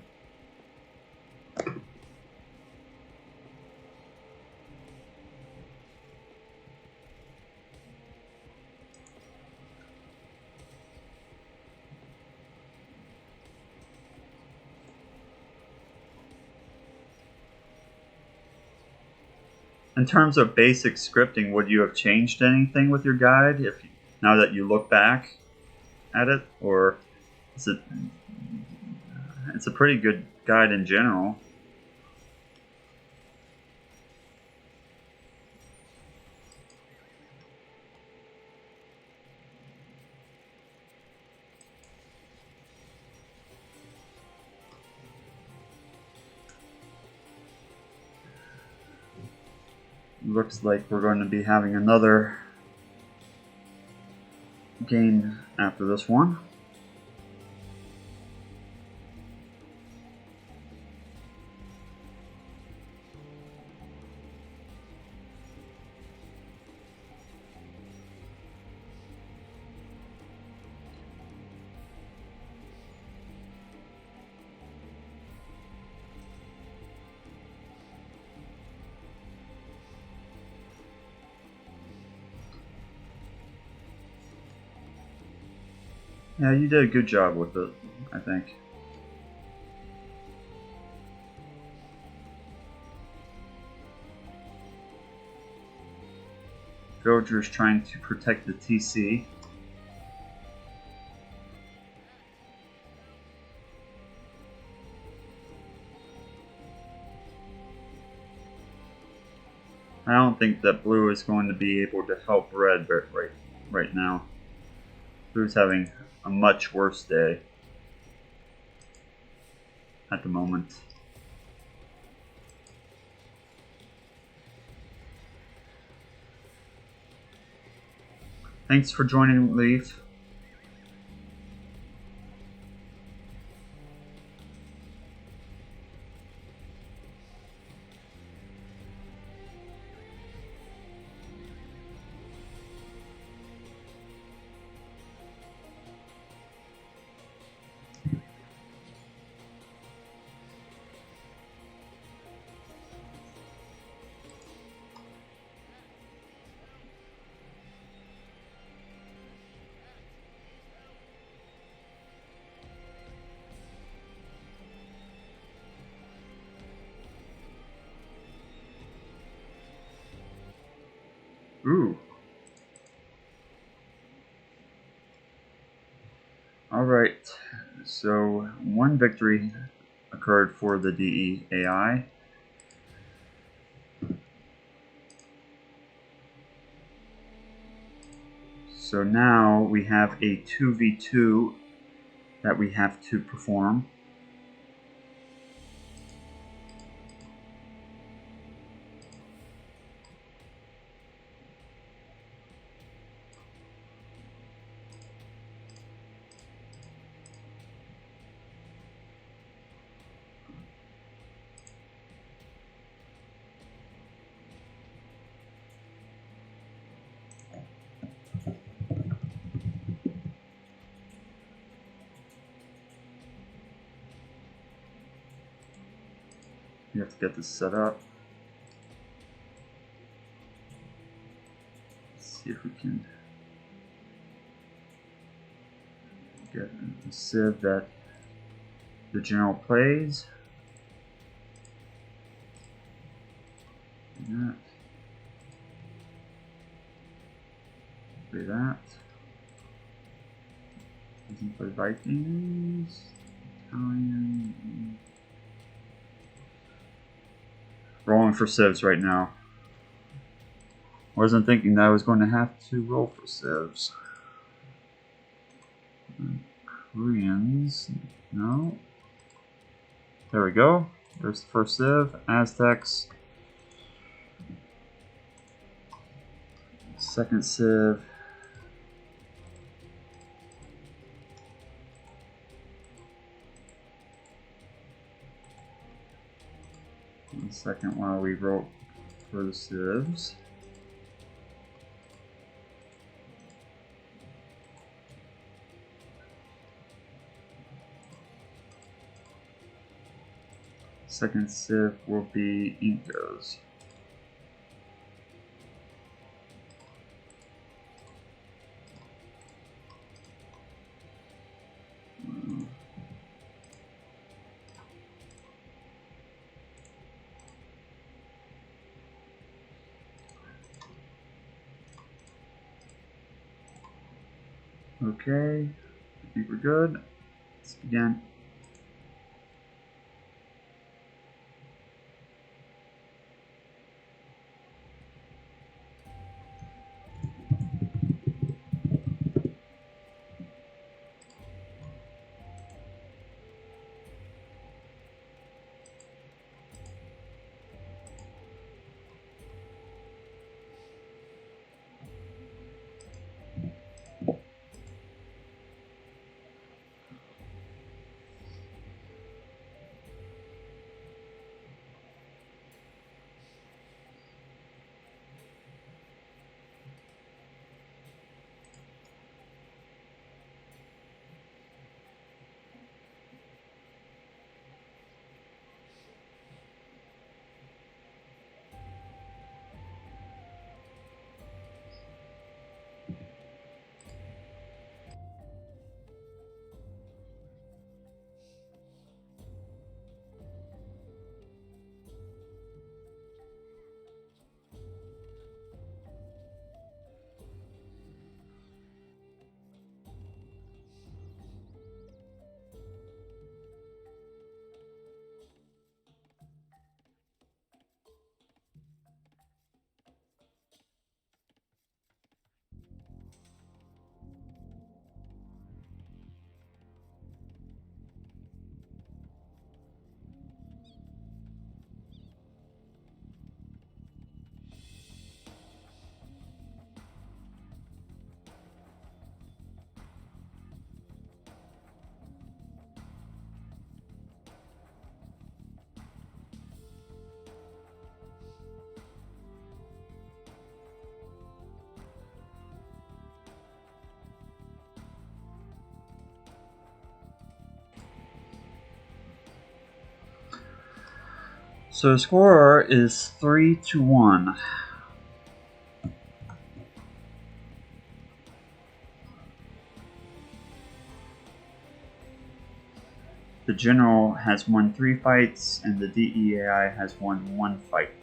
In terms of basic scripting, would you have changed anything with your guide now that you look back at it, or is it's a pretty good guide in general? Looks like we're going to be having another game after this one. Yeah, you did a good job with it, I think. Villagers trying to protect the TC. I don't think that blue is going to be able to help red right now. Blue's having a much worse day at the moment. Thanks for joining, Leif. Ooh. Alright, so one victory occurred for the DEAI. So now we have a 2v2 that we have to perform. We have to get this set up. Let's see if we can get a sieve that the general plays. Do that. Play that. Doesn't play Vikings. Italian. Rolling for civs right now. Wasn't thinking that I was going to have to roll for civs. Koreans. No. There we go. There's the first civ. Aztecs. Second civ. One second while we roll for the civs. Second civ will be Incas. Okay, I think we're good. Let's begin. So the score is 3-1. The general has won 3 fights, and the DEAI has won 1 fight.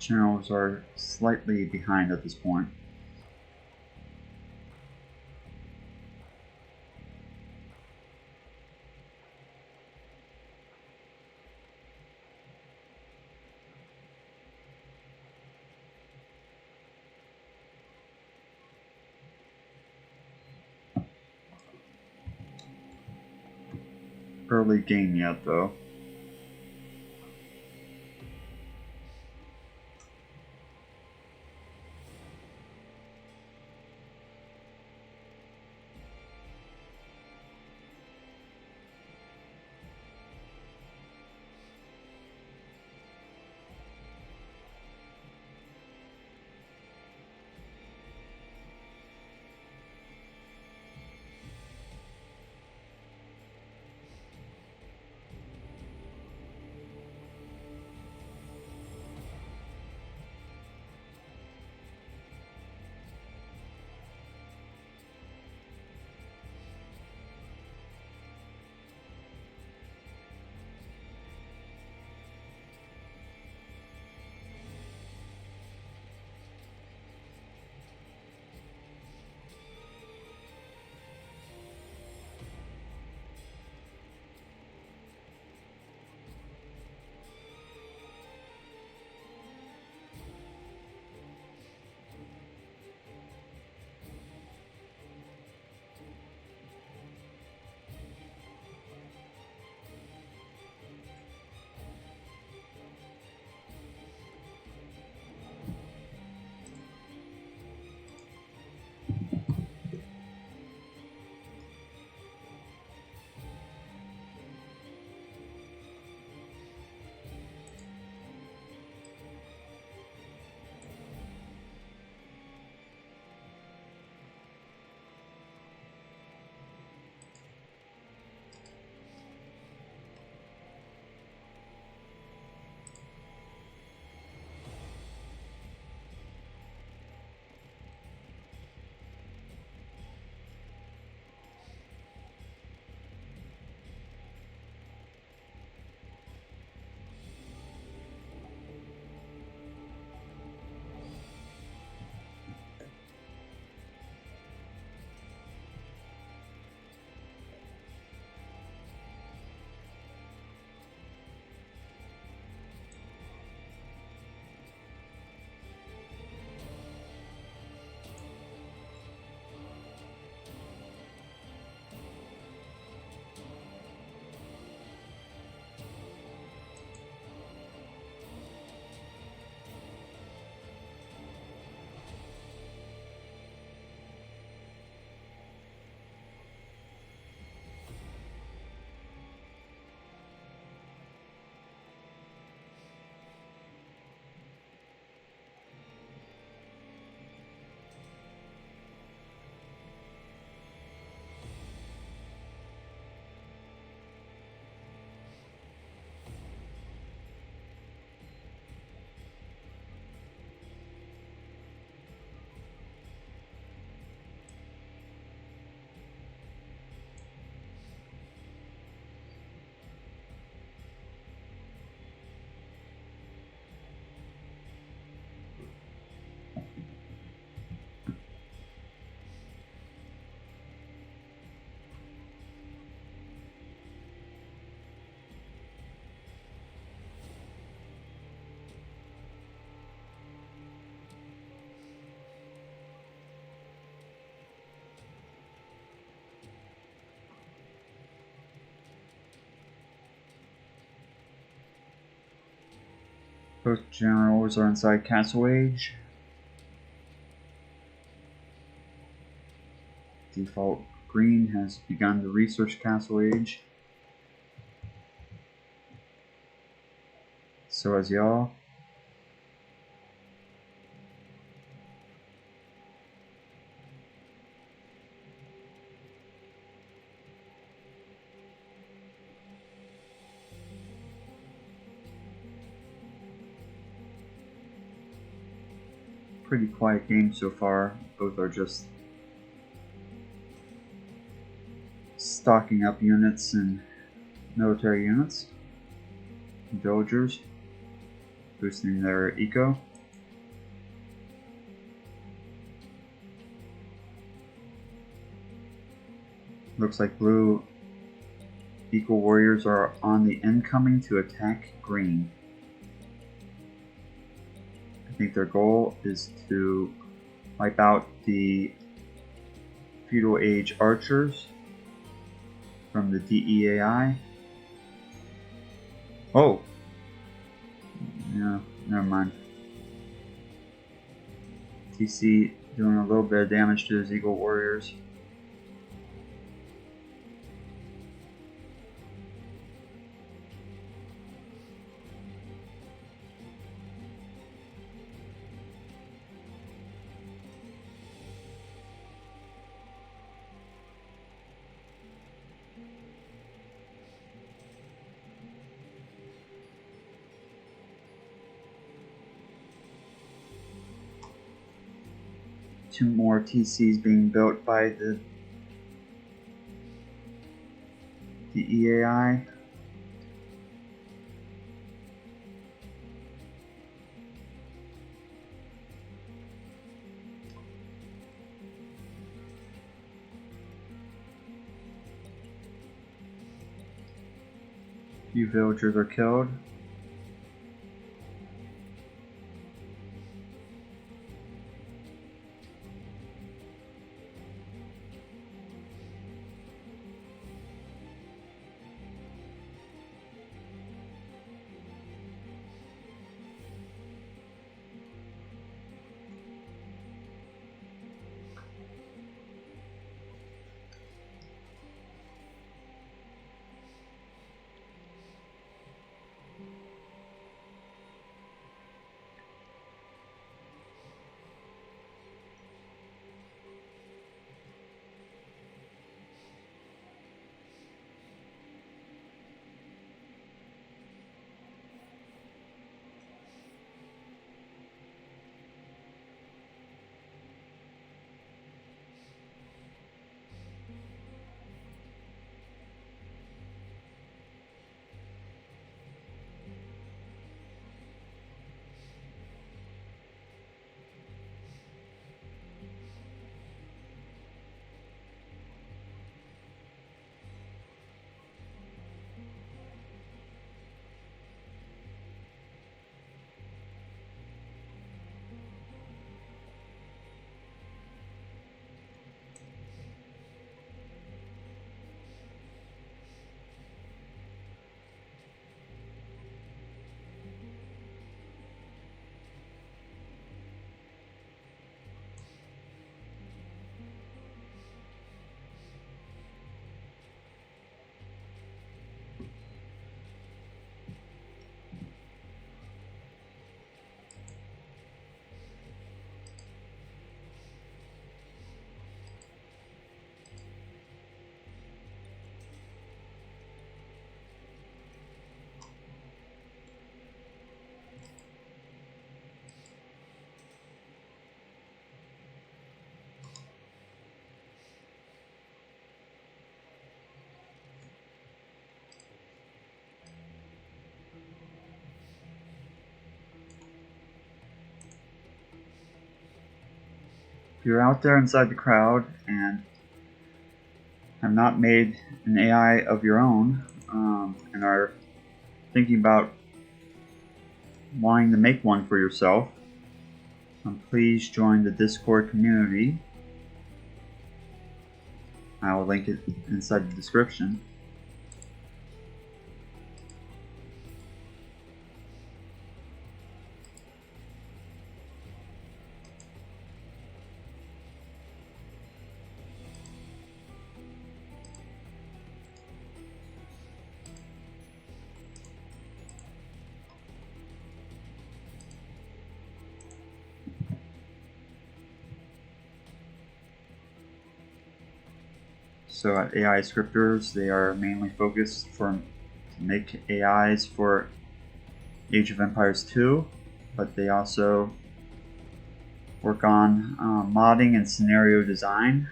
Generals are slightly behind at this point. Early game yet, though. Both generals are inside Castle Age. Default Green has begun to research Castle Age. So has y'all. Pretty quiet game so far. Both are just stocking up units and military units. Villagers boosting their eco. Looks like blue equal warriors are on the incoming to attack green. I think their goal is to wipe out the feudal age archers from the DEAI. Oh! Yeah, never mind. TC doing a little bit of damage to his eagle warriors. Two more TCs being built by the EAI. Few villagers are killed. If you're out there inside the crowd and have not made an AI of your own, and are thinking about wanting to make one for yourself, please join the Discord community. I will link it inside the description. So at AI Scripters, they are mainly focused to make AIs for Age of Empires 2, but they also work on modding and scenario design.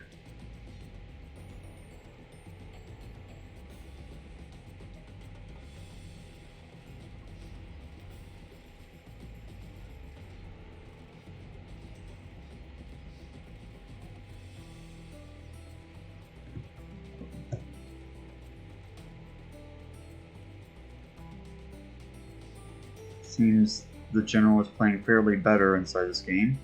seems the general is playing fairly better inside this game.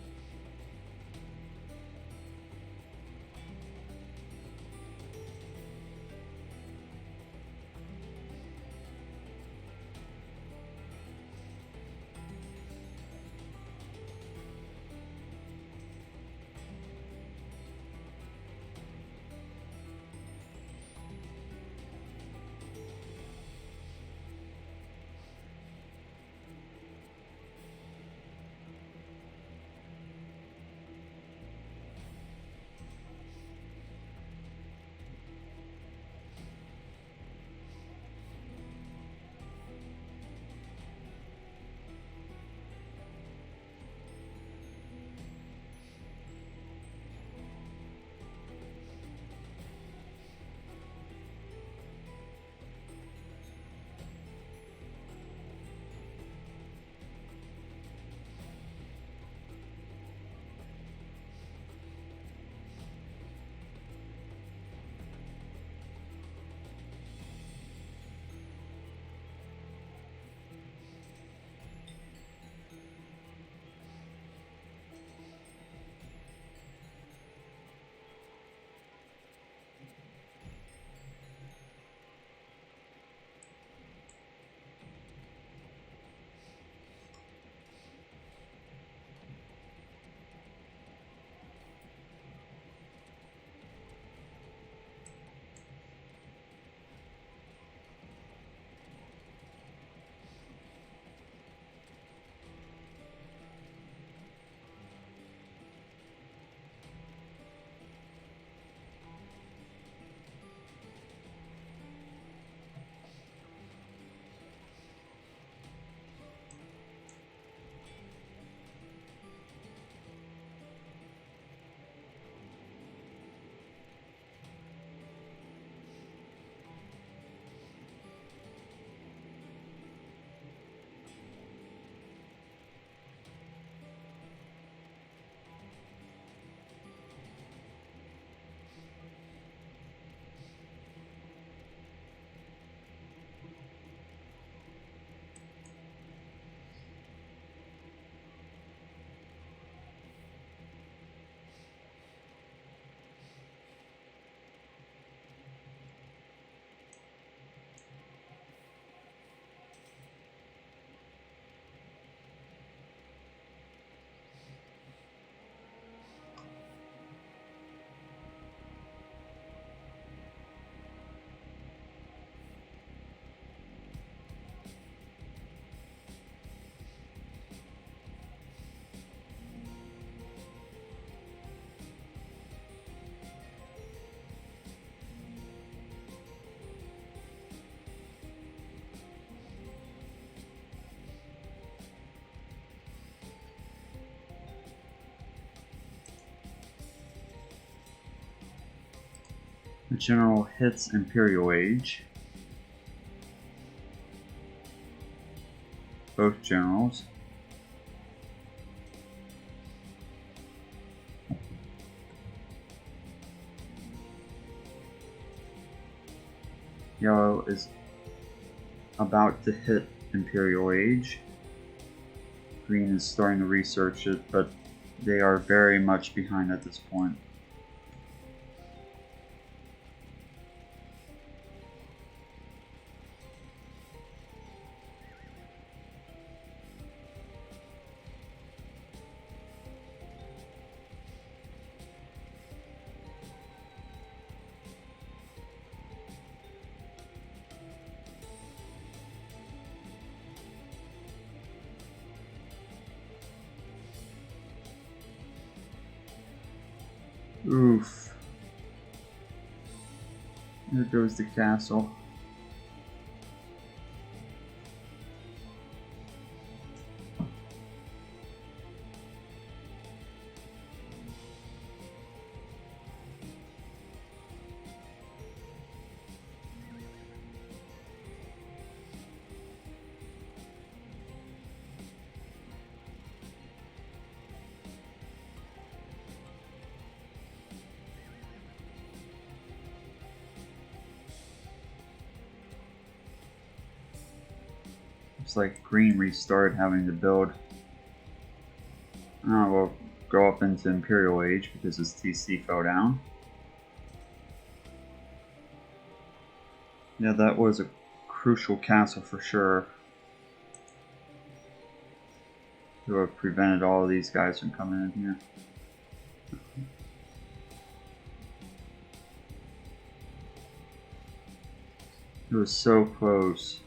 The general hits Imperial Age. Both generals. Yellow is about to hit Imperial Age. Green is starting to research it, but they are very much behind at this point. Oof. There goes the castle. Looks like green restarted having to build. We'll go up into Imperial Age because his TC fell down. Yeah, that was a crucial castle for sure. It would have prevented all of these guys from coming in here. It was so close.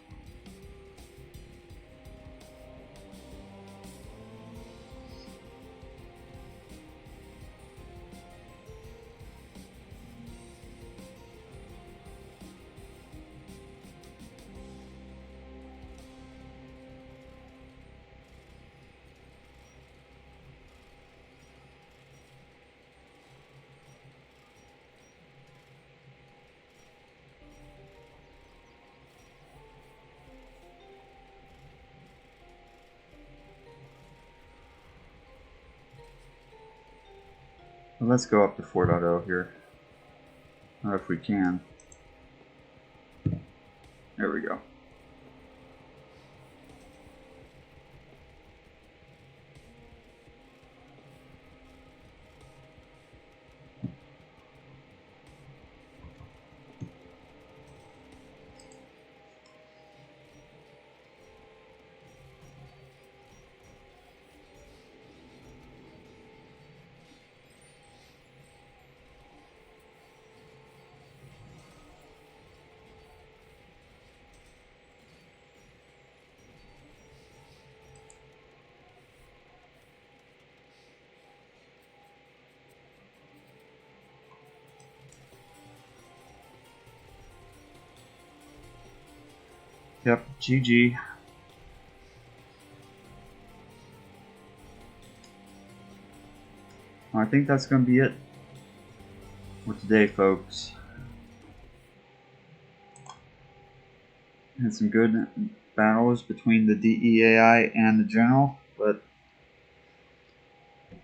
Well, let's go up to 4.0 here. If we can. There we go. Yep, GG. I think that's going to be it for today, folks. Had some good battles between the DEAI and the General, but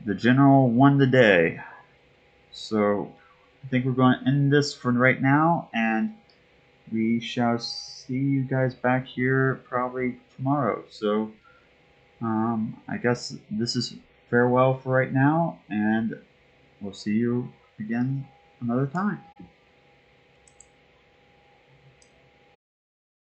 the General won the day. So I think we're going to end this for right now, and we shall see you guys back here probably tomorrow. So I guess this is farewell for right now, and we'll see you again another time.